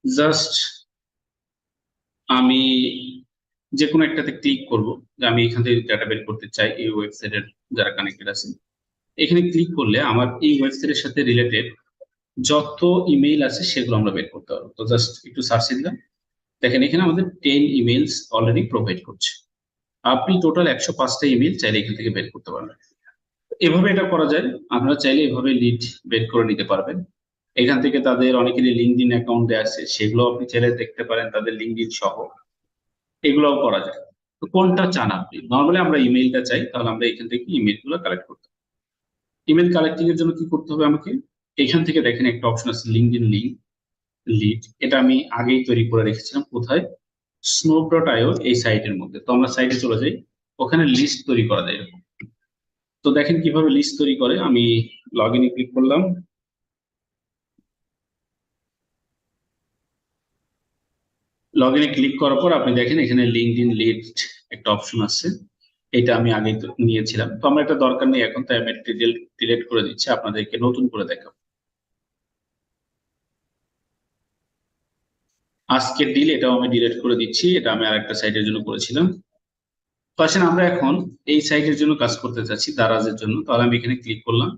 Speaker 1: জাস্ট আমি যে কোনো একটাতে ক্লিক করব, যে আমি এখান থেকে ডেটা বের করতে চাই এই ওয়েবসাইটের যারা কানেক্টেড আছে। এখানে ক্লিক করলে আমার এই ওয়েবসাইটের সাথে রিলেটেড যত ইমেইল আছে সেগুলো আমরা বের করতে পারবো। তো জাস্ট একটু সার্চ দিলাম, দেখেন এখানে আমাদের 10 ইমেইলস অলরেডি প্রোভাইড করছে। আপনি টোটাল 105টা ইমেইল চাইলে এখান থেকে বের করতে পারবেন। এভাবে এটা করা যায়। আপনারা চাইলে এভাবে লিড বের করে নিতে পারবেন। এখান থেকে তাদের অনেকেরই লিঙ্কডইন অ্যাকাউন্ট দেওয়া আছে, সেগুলো আপনি চাইলে দেখতে পারেন, তাদের লিঙ্কডইন সহ এগুলোও করা যায়। তো কোনটা চান আপনি? নর্মালি আমরা ইমেইলটা চাই, তাহলে আমরা এখান থেকে ইমেইল গুলো কালেক্ট করতে হবে। ইমেল কালেক্টিং এর জন্য কি করতে হবে আমাকে? এখান থেকে দেখেন একটা অপশন আছে লিঙ্কডইন লিড। এটা আমি আগেই তৈরি করে রেখেছিলাম। কোথায়? snop.io এই সাইটের মধ্যে। তো আমরা সাইটে চলে যাই, ওখানে লিস্ট তৈরি করা যায় এরকম। তো দেখেন কিভাবে লিস্ট তৈরি করে। আমি লগ ইনে ক্লিক করলাম। লগ ইনে ক্লিক করার পর আপনি দেখেন এখানে লিঙ্কডইন লিড একটা অপশন আছে। এটা আমি আগে নিয়েছিলাম, তো আমার এটা দরকার নেই এখন, তাই আমি ডিলিট করে দিচ্ছি, আপনাদেরকে নতুন করে দেখাবো। আজকের ডিল এটাও আমি ডিলিট করে দিচ্ছি, এটা আমি আরেকটা সাইটের জন্য করেছিলাম। তো আসেন আমরা এখন এই সাইটের জন্য কাজ করতে চাচ্ছি, দারাজের জন্য। তাহলে আমি এখানে ক্লিক করলাম।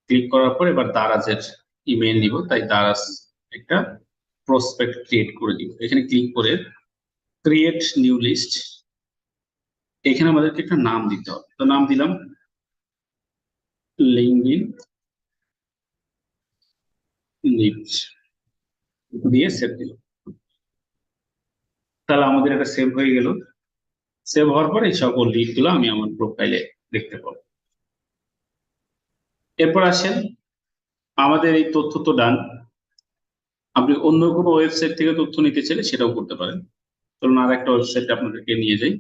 Speaker 1: ক্লিক করার পর এবার দারাজের ইমেল নিব, তাই দারাজ একটা প্রসপেক্ট ক্রিয়েট করে দিব। এখানে ক্লিক করে ক্রিয়েট নিউ লিস্ট, এখানে আমাদেরকে একটা নাম দিতে হবে। তো নাম দিলাম লিঙ্কডইন লিড, দিয়ে সেভ দিলাম। তাহলে আমাদের এটা সেভ হয়ে গেল। সেভ হওয়ার পরে এই সকল লিড গুলো আমি আমার প্রোফাইলে দেখতে পাবো। এরপর আসেন, আমাদের এই তথ্য তো ডান। আপনি অন্য কোনো ওয়েবসাইট থেকে তথ্য নিতে চাইলে সেটাও করতে পারেন। চলুন আর একটা ওয়েবসাইটে আপনাদেরকে নিয়ে যাই।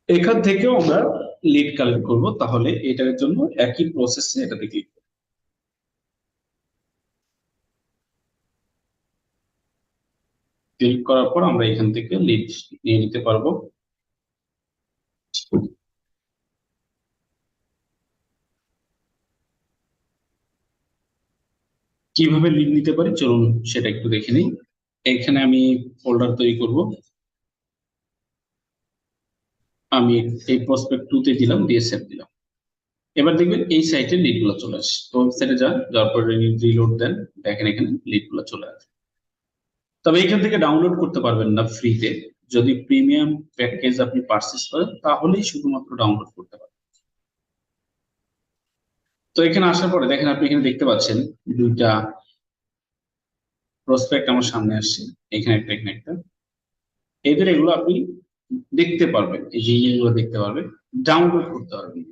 Speaker 1: এখান থেকেও আমরা লিড কালেক্ট করব, তাহলে এটার জন্য একই প্রসেসে এটাতে ক্লিক। ক্লিক করার পর আমরা এখান থেকে লিড নিয়ে নিতে পারবো। কিভাবে লিড নিতে পারি চলুন সেটা একটু দেখে নিই। এখানে আমি ফোল্ডার তৈরি করব। আমি এই প্রসপেক্ট 2 তে দিলাম, দিয়ে সেভ দিলাম। এবার দেখবেন এই সাইটে লিড গুলো চলে আসে। তো ওয়েবসাইটে যান, যাওয়ার পর রিলোড দেন, দেখেন এখানে লিড গুলো চলে আসে। তবে এখান থেকে ডাউনলোড করতে পারবেন না ফ্রিতে। যদি প্রিমিয়াম প্যাকেজ আপনি পারচেস করেন তাহলেই শুধুমাত্র ডাউনলোড করতে পারবেন। তো এখানে আসার পরে দেখেন, আপনি এখানে দেখতে পাচ্ছেন দুইটা প্রসপেক্ট আমার সামনে আসছে। এখানে একটা, এখানে একটা। এদের এগুলো আপনি দেখতে পারবেন, এই যে ইমেলগুলো দেখতে পারবেন, ডাউনলোড করতে পারবেন।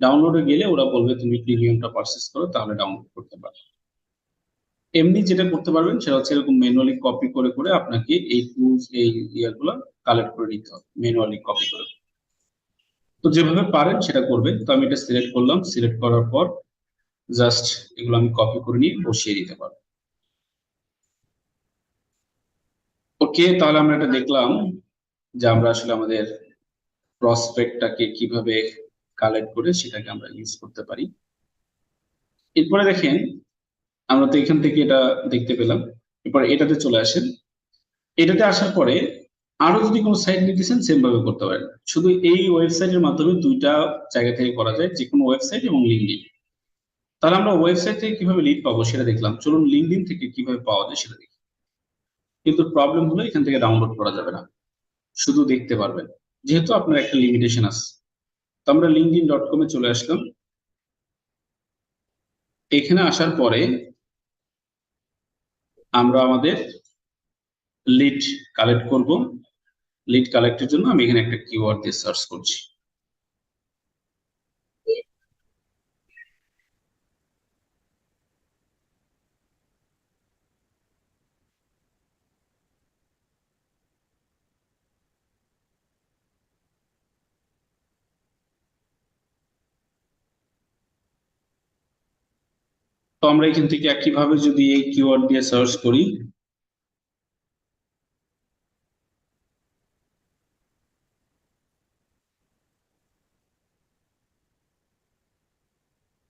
Speaker 1: ডাউনলোডে গেলে ওরা বলবে তুমি প্রিমিয়ামটা পারচেস করো, তাহলে ডাউনলোড করতে পারবে। এমনি যেটা করতে পারবেন সেটা হচ্ছে এরকম ম্যানুয়ালি কপি করে করে আপনাকে এই টুলস, এই ইয়ারগুলো কালেক্ট করে নিতে হবে ম্যানুয়ালি কপি করে। তো যেভাবে পারেন সেটা করবেন। তো আমি এটা সিলেক্ট করলাম, সিলেক্ট করার পর জাস্ট এগুলো আমি কপি করে নিয়ে বসিয়ে দিতে পারবো। ওকে, তাহলে আমরা এটা দেখলাম যে আমরা আসলে আমাদের প্রসপেক্টটাকে কিভাবে কালেক্ট করে সেটাকে আমরা ইউজ করতে পারি। এরপরে দেখেন, আমরা তো এখান থেকে এটা দেখতে পেলাম। এরপর এটাতে চলে আসেন। এটাতে আসার পরে আরো যদি কোনো সাইট নিতে চান সেম ভাবে করতে পারেন। শুধু এই ওয়েবসাইটের মাধ্যমে দুইটা জায়গা থেকে করা যায়, যে কোনো ওয়েবসাইট এবং লিঙ্কডিন। তাহলে আমরা ওয়েবসাইট থেকে কিভাবে লিড পাবো সেটা দেখলাম, চলুন লিঙ্কডিন থেকে কিভাবে পাওয়া যায় সেটা দেখি। কিন্তু প্রবলেম হলো এখান থেকে ডাউনলোড করা যাবে না, শুধু দেখতে পারবেন, যেহেতু আপনার একটা লিমিটেশন আছে। তো আমরা linkedin.com এ চলে আসলাম। এখানে আসার পরে আমরা আমাদের লিড কালেক্ট করব। লিড কালেক্টের জন্য আমি এখানে একটা কিওয়ার্ড দিয়ে সার্চ করছি। তো আমরা এখান থেকে একইভাবে যদি এই কিওয়ার্ড দিয়ে সার্চ করি,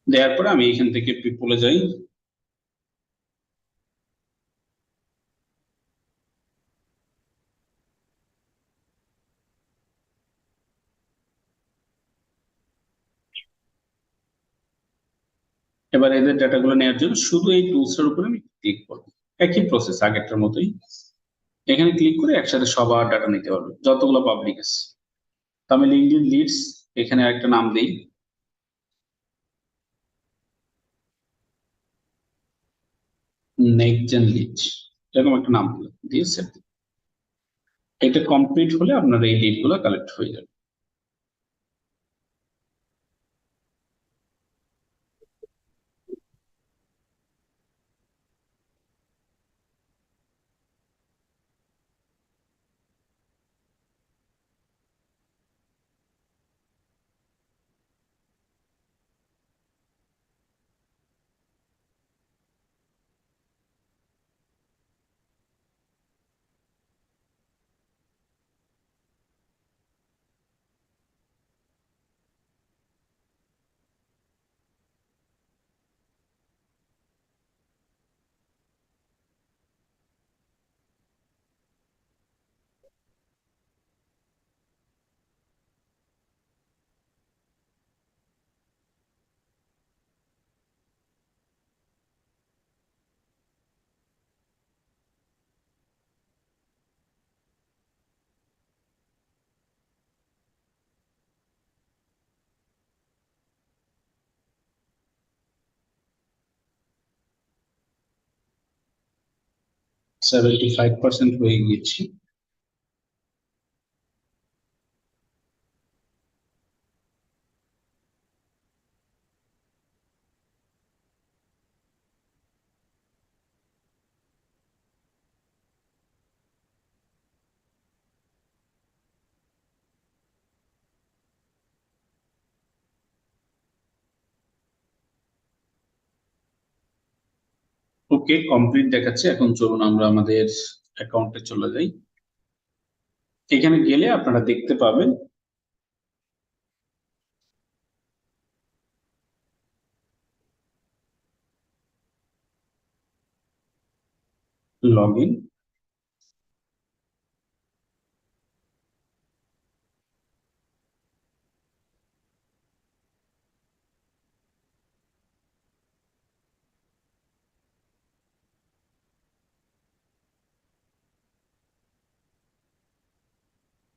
Speaker 1: দেওয়ার পরে আমি এখান থেকে পিপলে যাই। এবার এদের ডাটাগুলো নেওয়ার জন্য শুধু এই টুলসটার উপরে আমি ক্লিক করবো। একই প্রসেস আগেরটার মতোই। এখানে ক্লিক করে একসাথে সবার ডাটা নিতে পারবে যতগুলো পাবলিক আছে। তো আমি লিঙ্কডিন লিডস এখানে একটা নাম দিই, নেক্সট জেন লিড, এরকম একটা নাম দিলাম, দিয়ে সেভ। এটা কমপ্লিট হলে আপনার এই লিড গুলো কালেক্ট হয়ে যাবে। 75% হয়ে গিয়েছি। ওকে, কমপ্লিট দেখাচ্ছে। এখন চলুন আমরা আমাদের অ্যাকাউন্টে চলে যাই। এখানে গেলে আপনারা দেখতে পাবেন লগ ইন।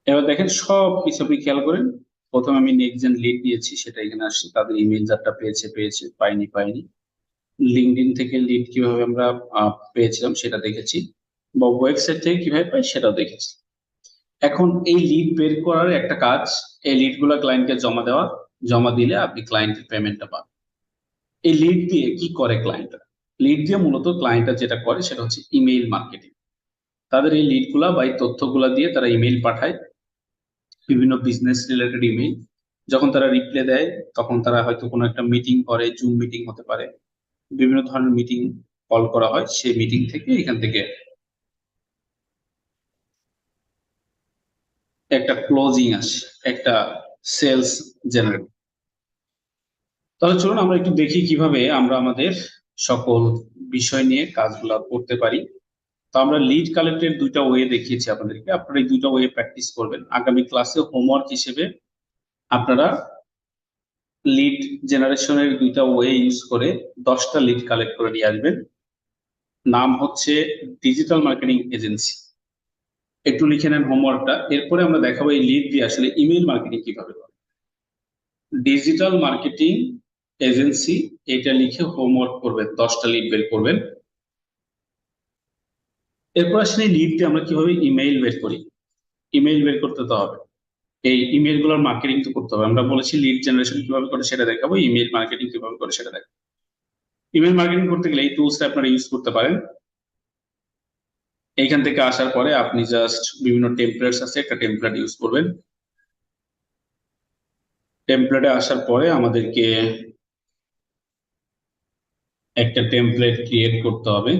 Speaker 1: এবার দেখেন সব কিছু আপনি খেয়াল করেন। প্রথমে আমি নেক্সট জেন লিড দিয়েছি, সেটা এখানে আসছে। তাদের ইমেল যারটা পেয়েছে পেয়েছে, পাইনি পাইনি। লিঙ্কডইন থেকে লিড কিভাবে আমরা পেয়েছিলাম সেটা দেখেছি, বা ওয়েবসাইট থেকে কিভাবে পাই সেটাও দেখেছি। এখন এই লিড বের করার একটা কাজ, এই লিড গুলা ক্লায়েন্টকে জমা দেওয়া। জমা দিলে আপনি ক্লায়েন্টের পেমেন্টটা পাবেন। এই লিড দিয়ে কি করে ক্লায়েন্টরা? লিড দিয়ে মূলত ক্লায়েন্টরা যেটা করে সেটা হচ্ছে ইমেইল মার্কেটিং। তাদের এই লিড গুলা বা এই তথ্যগুলা দিয়ে তারা ইমেইল পাঠায়, বিভিন্ন বিজনেস রিলেটেড ইমেইল। যখন তারা রিপ্লাই দেয়, তখন তারা হয়তো কোনো একটা মিটিং করে, জুম মিটিং হতে পারে, বিভিন্ন ধরনের মিটিং কল করা হয়। সেই মিটিং থেকে এখান থেকে একটা ক্লোজিং আসে, একটা সেলস জেনারেট। তাহলে চলুন আমরা একটু দেখি কিভাবে আমরা আমাদের সকল বিষয় নিয়ে কাজগুলো করতে পারি। তো আমরা লিড কালেক্টের দুইটা ওয়ে দেখিয়েছি আপনাদেরকে, আপনারা এই দুইটা ওয়ে প্র্যাকটিস করবেন। আগামী ক্লাসে হোমওয়ার্ক হিসেবে আপনারা লিড জেনারেশনের দুইটা ওয়ে ইউজ করে 10টা লিড কালেক্ট করে নিয়ে আসবেন। নাম হচ্ছে ডিজিটাল মার্কেটিং এজেন্সি। একটু লিখে নেন হোমওয়ার্কটা। এরপরে আমরা দেখাবো এই লিড দিয়ে আসলে ইমেল মার্কেটিং কিভাবে করে। ডিজিটাল মার্কেটিং এজেন্সি এটা লিখে হোমওয়ার্ক করবেন, 10টা লিড বের করবেন। এরপর আসলে লিড দিয়ে আমরা কিভাবে ইমেইল বের করি। ইমেইল বের করতে তো হবে, এই ইমেল গুলোর মার্কেটিং তো করতে হবে। আমরা বলেছি লিড জেনারেশন কিভাবে করে সেটা দেখাবো, ইমেল মার্কেটিং কিভাবে করে সেটা দেখাবো। ইমেল মার্কেটিং করতে গেলে এই টুলসটা আপনারা ইউজ করতে পারেন। এইখান থেকে আসার পরে আপনি জাস্ট বিভিন্ন টেমপ্লেটস আছে, একটা টেমপ্লেট ইউজ করবেন। টেমপ্লেটে আসার পরে আমাদেরকে একটা টেমপ্লেট ক্রিয়েট করতে হবে।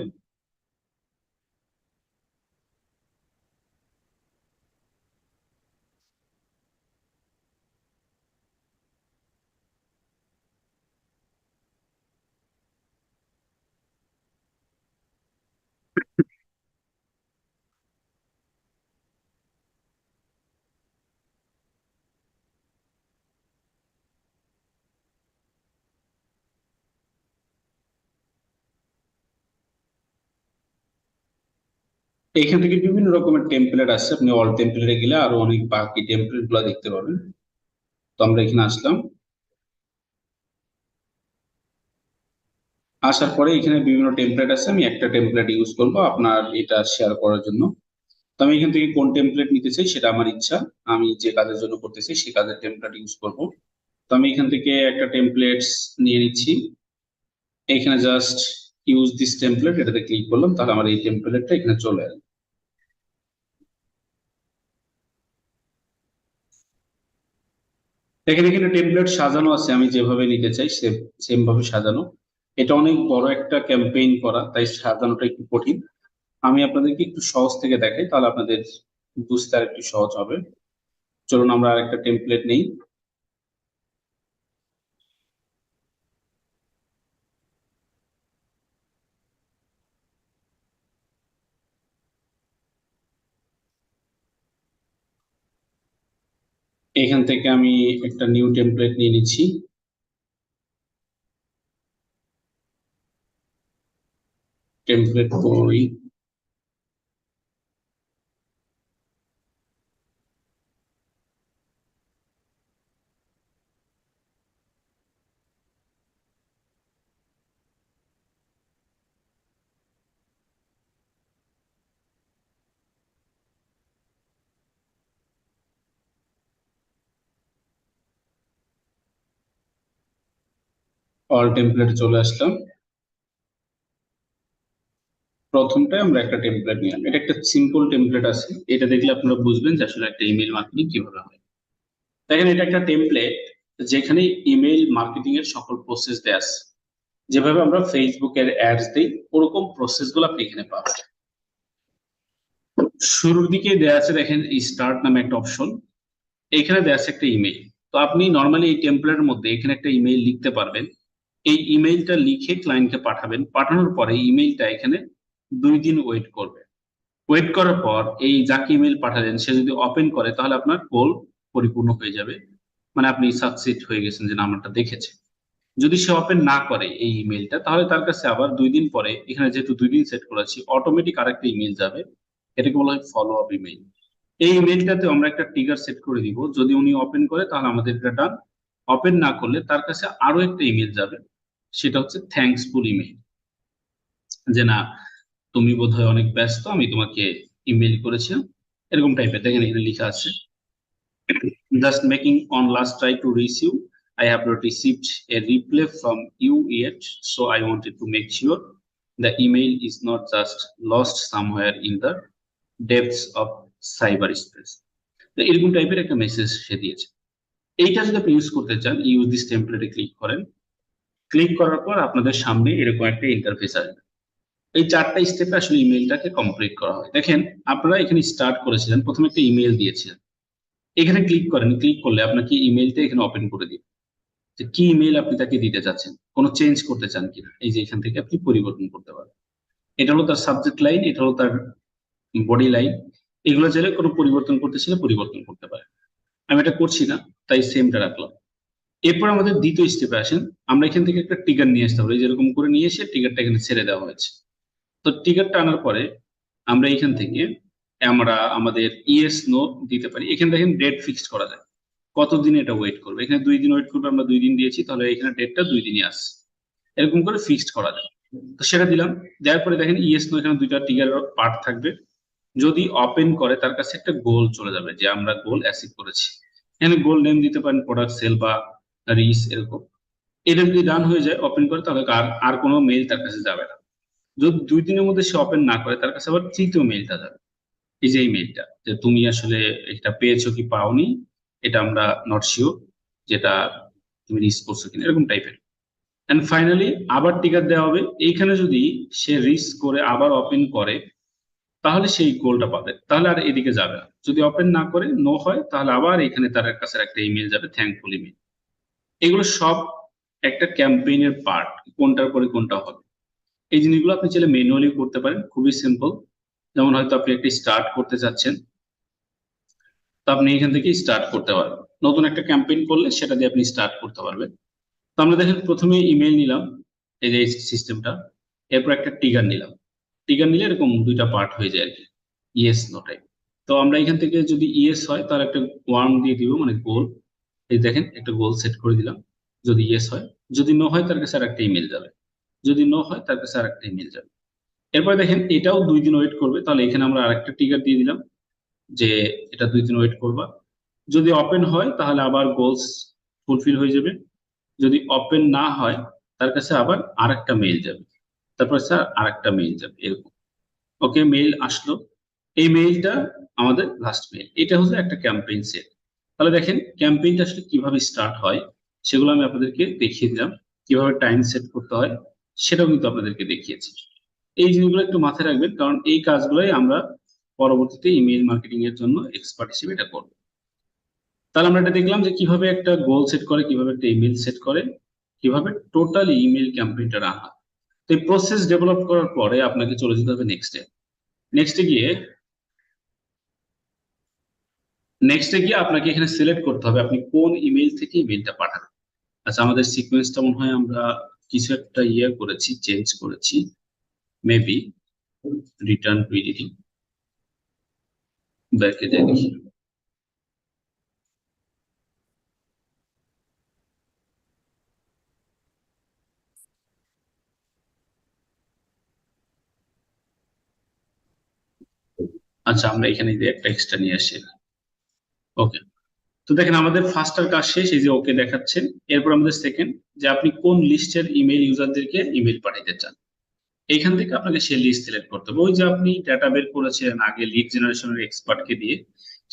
Speaker 1: এখান থেকে বিভিন্ন রকমের টেমপ্লেট আছে, আপনি অল টেমপ্লেটে গেলে আরো অনেক বাকি টেমপ্লেট গুলো দেখতে পাবেন। তো আমরা এখানে আসলাম, আসার পরে এখানে বিভিন্ন টেমপ্লেট আছে। আমি একটা টেমপ্লেট ইউজ করব আপনার এটা শেয়ার করার জন্য। তো আমি এখান থেকে কোন টেমপ্লেট নিতে চাই সেটা আমার ইচ্ছা, আমি যে কাজের জন্য করতেছি সেই কাজের টেমপ্লেট ইউজ করব। তো আমি এখান থেকে একটা টেমপ্লেটস নিয়ে নিচ্ছি। এখানে জাস্ট ইউজ দিস টেমপ্লেট, এটাতে ক্লিক করলাম, তাহলে আমার এই টেমপ্লেটটা এখানে চলে আসবে। দেখেন এখানে টেমপ্লেট সাজানো আছে, আমি যেভাবে নিতে চাই সেম ভাবে সাজানো। এটা অনেক বড় একটা ক্যাম্পেইন করা, তাই সাজানোটা একটু কঠিন। আমি আপনাদেরকে একটু সহজ থেকে দেখাই, তাহলে আপনাদের বুঝতে আর একটু সহজ হবে। চলুন আমরা আরেকটা টেমপ্লেট নেই। এখান থেকে আমি একটা নিউ টেমপ্লেট নিয়ে নিচ্ছি। টেমপ্লেট করি, অল টেমপ্লেট চলে আসলাম। প্রথমটায় আমরা একটা টেমপ্লেট নিলাম, এটা একটা সিম্পল টেমপ্লেট আছে, এটা দেখলে আপনারা বুঝবেন যে আসলে একটা ইমেল মার্কেটিং কিভাবে হয়। দেখেন এটা একটা টেমপ্লেট যেখানে ইমেল মার্কেটিং এর সকল প্রসেস দেয়া আছে। যেভাবে আমরা ফেসবুকের অ্যাডস দিই ওরকম প্রসেস গুলো আপনি এখানে পাবেন। শুরুর দিকে দেয়া আছে দেখেন স্টার্ট নামে একটা অপশন, এখানে দেয়া আছে একটা ইমেল। তো আপনি নর্মালি এই টেমপ্লেটের মধ্যে এখানে একটা ইমেল লিখতে পারবেন। এই ইমেইলটা লিখে ক্লায়েন্টকে পাঠাবেন, পাঠানোর পরে ইমেইলটা এখানে 2 দিন ওয়েট করবে। ওয়েট করার পর এই যাকে ইমেল পাঠালেন সে যদি ওপেন করে তাহলে আপনার গোল পরিপূর্ণ হয়ে যাবে, মানে আপনি সাকসেস হয়ে গেছেন যে নাম্বারটা দেখেছে। যদি সে ওপেন না করে এই ইমেলটা তাহলে তার কাছে আবার 2 দিন পরে, এখানে যেহেতু 2 দিন সেট করেছি অটোমেটিক আরেকটা ইমেল যাবে, এটাকে বলা হয় ফলো আপ ইমেল। এই ইমেলটাতে আমরা একটা ট্রিগার সেট করে দিব, যদি উনি ওপেন করে তাহলে আমাদের এটা ডান, ওপেন না করলে তার কাছে আরো একটা ইমেল যাবে, সেটা হচ্ছে থ্যাঙ্কসফুল ইমেল। যে না, তুমি বোধহয় অনেক ব্যস্ত, আমি তোমাকে ইমেল করেছিলাম, এরকম টাইপের দেখেন এখানে লেখা আছে, just making on last try to reach you. I have not received a reply from you yet, so I wanted to make sure the email is not just lost somewhere in the depths of cyberspace. তো এরকম টাইপের একটা message সে দিয়েছে। এইটা যদি আপনি use করতে চান, ইউজ দিস টেমপ্লেটে ক্লিক করেন। ক্লিক করার পর আপনাদের সামনে এরকম একটা ইন্টারফেস আসবে। এই 4টা স্টেপে আসলে ইমেলটাকে কমপ্লিট করা হয়। দেখেন আপনারা এখানে স্টার্ট করেছিলেন, প্রথমে একটা ইমেল দিয়েছিলেন, এখানে ক্লিক করেন, ক্লিক করলে আপনাকে ইমেলটা এখানে ওপেন করে দিবে যে কি ইমেল আপনি তাকে দিতে চাচ্ছেন, কোনো চেঞ্জ করতে চান কিনা, এই যে এখান থেকে আপনি পরিবর্তন করতে পারেন। এটা হলো তার সাবজেক্ট লাইন, এটা হলো তার বডি লাইন, এগুলো চাইলে কোনো পরিবর্তন করতে চাইলে পরিবর্তন করতে পারেন। আমি এটা করছি না, তাই সেমটা রাখলাম। এরপর আমাদের দ্বিতীয় স্টেপে আসেন, আমরা এখান থেকে একটা ট্রিগার নিয়ে আসতে পারি, যেরকম করে নিয়ে এসে ট্রিগারটা এখানে ছেড়ে দেওয়া হয়েছে। তো ট্রিগারটা আনার পরে আমরা এখান থেকে আমরা আমাদের ইয়েস নো দিতে পারি। এখানে দেখেন ডেট ফিক্সড করা যায়, কতদিন এটা ওয়েট করবে। এখানে 2 দিন ওয়েট করবে, আমরা 2 দিন দিয়েছি, তাহলে এখানে ডেটটা 2 দিনই আসছে, এরকম করে ফিক্সড করা যায়। তো সেটা দিলাম, দেওয়ার পরে দেখেন ইয়েস নো এখানে 2টা টিগার পার্ট থাকবে। যদি ওপেন করে তার কাছে একটা গোল চলে যাবে যে আমরা গোল অ্যাচিভ করেছি। এখানে গোল নেম দিতে পারেন প্রোডাক্ট সেল বা রিচ এরকম। এটা যদি ডান হয়ে যায় ওপেন করে তাহলে আর আর কোনো মেইল তার কাছে যাবে না। যদি 2 দিনের মধ্যে সে ওপেন না করে তার কাছে আবার তৃতীয় মেইলটা যাবে, এই যে এই মেইলটা যে তুমি আসলে এটা পেয়েছো কি পাওনি, এটা আমরা নট শিওর, যেটা তুমি রিচ করছো কিনা, এরকম টাইপের। এন্ড ফাইনালি আবার টিকার দেওয়া হবে। এইখানে যদি সে রিচ করে আবার ওপেন করে তাহলে সেই গোলটা পাবে, তাহলে আর এদিকে যাবে না। যদি ওপেন না করে নো হয় তাহলে আবার এখানে তার কাছে একটা ইমেল যাবে, থ্যাঙ্কফুল ইমেল। এগুলো সব একটা ক্যাম্পেইনের পার্ট, কোনটার পরে কোনটা হবে। এই জিনিসগুলো আপনি চাইলে ম্যানুয়ালি করতে পারেন, খুবই সিম্পল। যেমন হয়তো আপনি একটা স্টার্ট করতে চাচ্ছেন, তো আপনি এখান থেকে স্টার্ট করতে পারবেন, নতুন একটা ক্যাম্পেইন করলে সেটা দিয়ে আপনি স্টার্ট করতে পারবেন। তো আমরা দেখেন প্রথমে ইমেল নিলাম, এই যে সিস্টেমটা, এরপর একটা টিগার নিলাম। টিগার নিলে এরকম 2টা পার্ট হয়ে যায় আর কি, ইয়েস নো টাইপ। তো আমরা এখান থেকে যদি ইয়েস হয় তাহলে একটা ওয়ার্ম দিয়ে দিব, মানে গোল। এই দেখেন একটা গোল সেট করে দিলাম, যদি ইয়েস হয়। যদি নো হয় তার কাছে আর একটা ইমেল যাবে, যদি নো হয় তার কাছে আর একটা ইমেল যাবে। এরপর দেখেন এটাও 2 দিন ওয়েট করবে, তাহলে এখানে আমরা আরেকটা টিগার দিয়ে দিলাম যে এটা 2 দিন ওয়েট করবা। যদি ওপেন হয় তাহলে আবার গোলস ফুলফিল হয়ে যাবে, যদি ওপেন না হয় তার কাছে আবার আরেকটা মেইল যাবে, তারপর স্যার আরেকটা মেইল যাবে, এরকম। ওকে, মেইল আসলো, এই মেইলটা আমাদের লাস্ট মেইল। এটা হচ্ছে একটা ক্যাম্পেইন সেট। তাহলে দেখেন ক্যাম্পেইনটা আসলে কিভাবে স্টার্ট হয় সেগুলো আমি আপনাদেরকে দেখিয়ে দিলাম, কিভাবে টাইম সেট করতে হয় সেটাও কিন্তু আপনাদেরকে দেখিয়েছি। এই জিনিসগুলো একটু মাথায় রাখবেন, কারণ এই কাজগুলোই আমরা পরবর্তীতে ইমেইল মার্কেটিং এর জন্য এক্সপার্ট হিসেবে এটা করবো। তাহলে আমরা এটা দেখলাম যে কিভাবে একটা গোল সেট করে, কিভাবে একটা ইমেল সেট করে, কিভাবে টোটালি ইমেল ক্যাম্পেইনটা রান হয়। তো এই প্রসেস ডেভেলপ করার পরে আপনাকে চলে যেতে হবে নেক্সটে। নেক্সটে গিয়ে নেক্সটে গিয়ে আপনাকে এখানে সিলেক্ট করতে হবে আপনি কোন ইমেল থেকে ইমেলটা পাঠাবেন। আচ্ছা, আমাদের সিকোয়েন্সটা মনে হয় আমরা কিছু একটা করেছি, চেঞ্জ করেছি, মেবি রিটার্ন টু এডিটিং, ব্যাকে যাই দেখি। আচ্ছা, আমরা এখানে দিয়ে একটা এক্সট্রা নিয়ে আসি। ওকে, তো দেখেন আমাদের ফার্স্টার কাজ শেষ, এই যে ওকে দেখাচ্ছে। এরপর আমাদের সেকেন্ড, যে আপনি কোন লিস্টের ইমেল ইউজারদেরকে ইমেল পাঠাতে চান। এইখান থেকে আপনাকে সেই লিস্ট সিলেক্ট করতে হবে। ওই যে আপনি ডাটা বের করেছিলেন আগে লিড জেনারেশনের এক্সপার্টকে দিয়ে,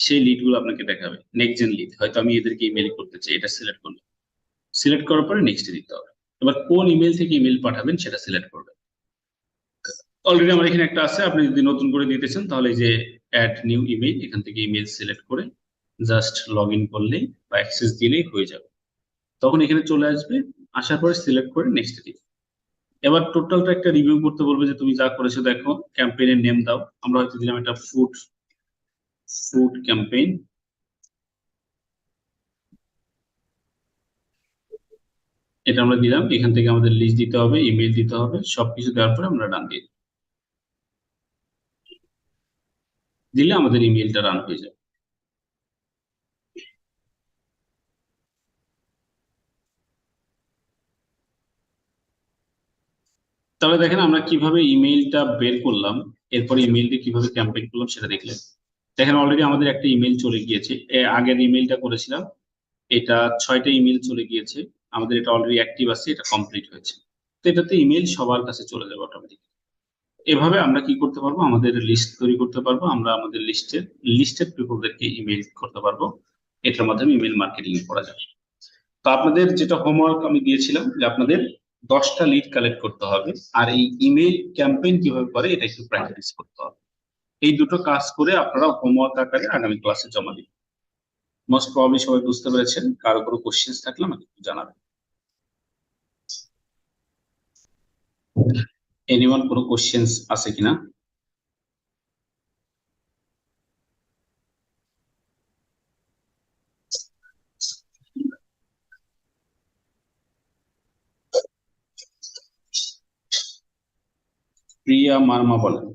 Speaker 1: সেই লিড গুলো আপনাকে দেখাবে। নেক্সট জেন লিড, হয়তো আমি এদেরকে ইমেল করতে চাই, এটা সিলেক্ট করলে, সিলেক্ট করার পরে নেক্সট দিতে হবে। এবার কোন ইমেল থেকে ইমেল পাঠাবেন সেটা সিলেক্ট করবেন। অলরেডি আমার এখানে একটা আছে, আপনি যদি নতুন করে দিতে চান তাহলে এই যে অ্যাড নিউ ইমেল, এখান থেকে ইমেল সিলেক্ট করে জাস্ট লগ ইন করলেই বা অ্যাক্সেস দিলেই হয়ে যাবে। তখন এখানে চলে আসবে, আসার পরে সিলেক্ট করে নেক্সট দিন। এবার টোটালটা একটা রিভিউ করতে বলবে যে তুমি যা করেছো দেখো, ক্যাম্পেইনের নেম দাও। আমরা হয়তো দিলাম এটা ফুড ফুড ক্যাম্পেইন। এটা আমরা দিলাম, এখান থেকে আমাদের লিস্ট দিতে হবে, ইমেল দিতে হবে, সবকিছু দেওয়ার পরে আমরা ডান দিয়ে দিলে আমাদের ইমেলটা রান হয়ে যাবে। তাহলে দেখেন আমরা কিভাবে ইমেইলটা বের করলাম, এরপরে ইমেইল দিয়ে কিভাবে ক্যাম্পেইন করলাম সেটা দেখলেন। দেখেন অলরেডি আমাদের একটা ইমেল চলে গিয়েছে, আগের ইমেলটা করেছিলাম, এটা 6টা ইমেল চলে গিয়েছে। আমাদের এটা অলরেডি অ্যাক্টিভ আছে, এটা কমপ্লিট হয়েছে। তো এটাতে ইমেল সবার কাছে চলে যাবে অটোমেটিক। এভাবে আমরা কি করতে পারবো, আমাদের লিস্ট তৈরি করতে পারবো, আমরা আমাদের লিস্টেড পিপলদেরকে ইমেল করতে পারবো। এটার মাধ্যমে ইমেল মার্কেটিং করা যাবে। তো আপনাদের যেটা হোমওয়ার্ক আমি দিয়েছিলাম যে আপনাদের 10টা লিড কালেক্ট করতে হবে, আর এই ইমেল ক্যাম্পেইন কিভাবে করে এটা একটু প্র্যাকটিস করতে হবে। এই দুটো কাজ করে আপনারা হোমওয়ার্ক আকারে আগামী ক্লাসে জমা দিন। মোস্ট প্রবাবলি সবাই বুঝতে পেরেছেন, কারো কোনো কোশ্চেন্স থাকলে আমাকে একটু জানাবেন। এনিওয়ান কোনো কোশ্চেন্স আছে কিনা? প্রিয়া মার্মা বলেন।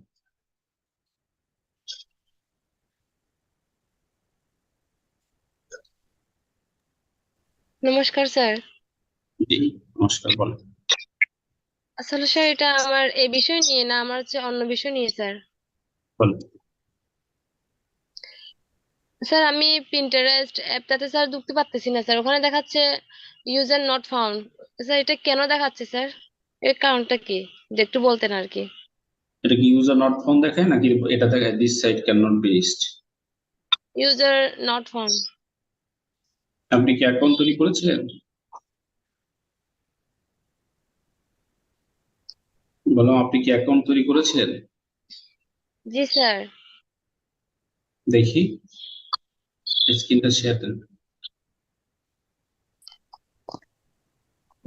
Speaker 3: নমস্কার স্যার।
Speaker 1: জি, নমস্কার, বলেন।
Speaker 3: আসলে স্যার এটা আমার এই বিষয় নিয়ে না, আমার হচ্ছে অন্য বিষয় নিয়ে স্যার।
Speaker 1: বলেন।
Speaker 3: স্যার আমি পিন্টারেস্ট অ্যাপটাতে স্যার ঢুকতে পারতেছি না স্যার, ওখানে দেখাচ্ছে ইউজার নট ফাউন্ড। স্যার এটা কেন দেখাচ্ছে স্যার? এর কারণটা কি, যে একটু বলতেন আর কি।
Speaker 1: এটা কি ইউজার নট ফাউন্ড দেখায় নাকি এটা দেখায় this site can not be reached?
Speaker 3: User not found.
Speaker 1: আপনি কি অ্যাকাউন্ট তৈরি করেছিলেন? বললাম আপনি কি অ্যাকাউন্ট তৈরি করেছিলেন?
Speaker 3: জি স্যার।
Speaker 1: দেখি স্ক্রিনটা শেয়ার দেন।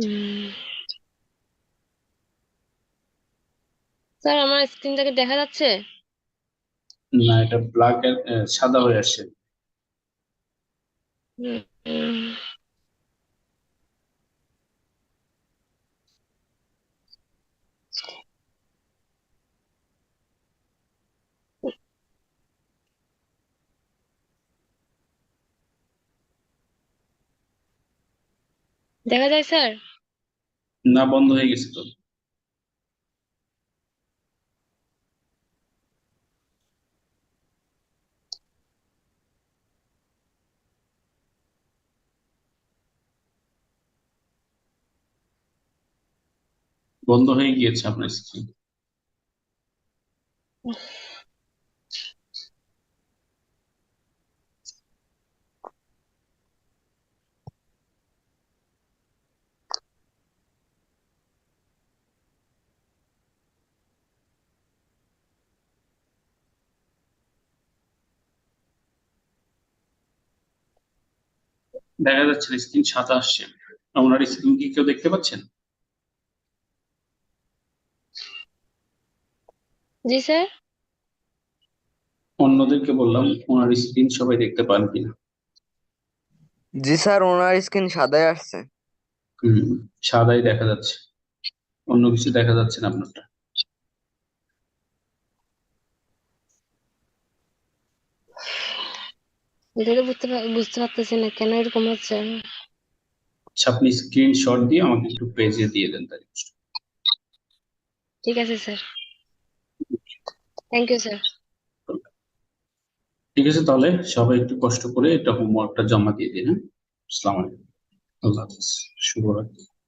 Speaker 3: উম, স্যার আমার স্ক্রিনটাকে দেখা যাচ্ছে?
Speaker 1: না, এটা ব্ল্যাক, সাদা হয়ে আসছে।
Speaker 3: উম, উম, দেখা যায় স্যার?
Speaker 1: না, বন্ধ হয়ে গেছে তো। বন্ধ হয়ে গিয়েছে আপনার স্ক্রিন। দেখা যাচ্ছে স্ক্রিন সাদা আসছে। ওনার স্ক্রিন কি কেউ দেখতে পাচ্ছেন?
Speaker 3: জি স্যার।
Speaker 1: অন্যদেরকে বললাম ওনার স্ক্রিন সবাই দেখতে পান কিনা।
Speaker 4: জি স্যার, ওনার স্ক্রিন সাদাই আসছে।
Speaker 1: হম, সাদাই দেখা যাচ্ছে, অন্য কিছু দেখা যাচ্ছে না আপনারটা।
Speaker 3: এটা তো বুঝতে পারতেছি না কেন এরকম হচ্ছে।
Speaker 1: আচ্ছা, আপনি স্ক্রিনশট দিয়ে আমাকে একটু পেজে দিয়ে দেন তাই।
Speaker 3: ঠিক আছে স্যার, থ্যাংক ইউ স্যার।
Speaker 1: ঠিক আছে, তাহলে সবাই একটু কষ্ট করে এটা হোমওয়ার্কটা জমা দিয়ে দিন। হ্যাঁ, আসসালামু আলাইকুম, আল্লাহ হাফিজ, শুভরাত্রি।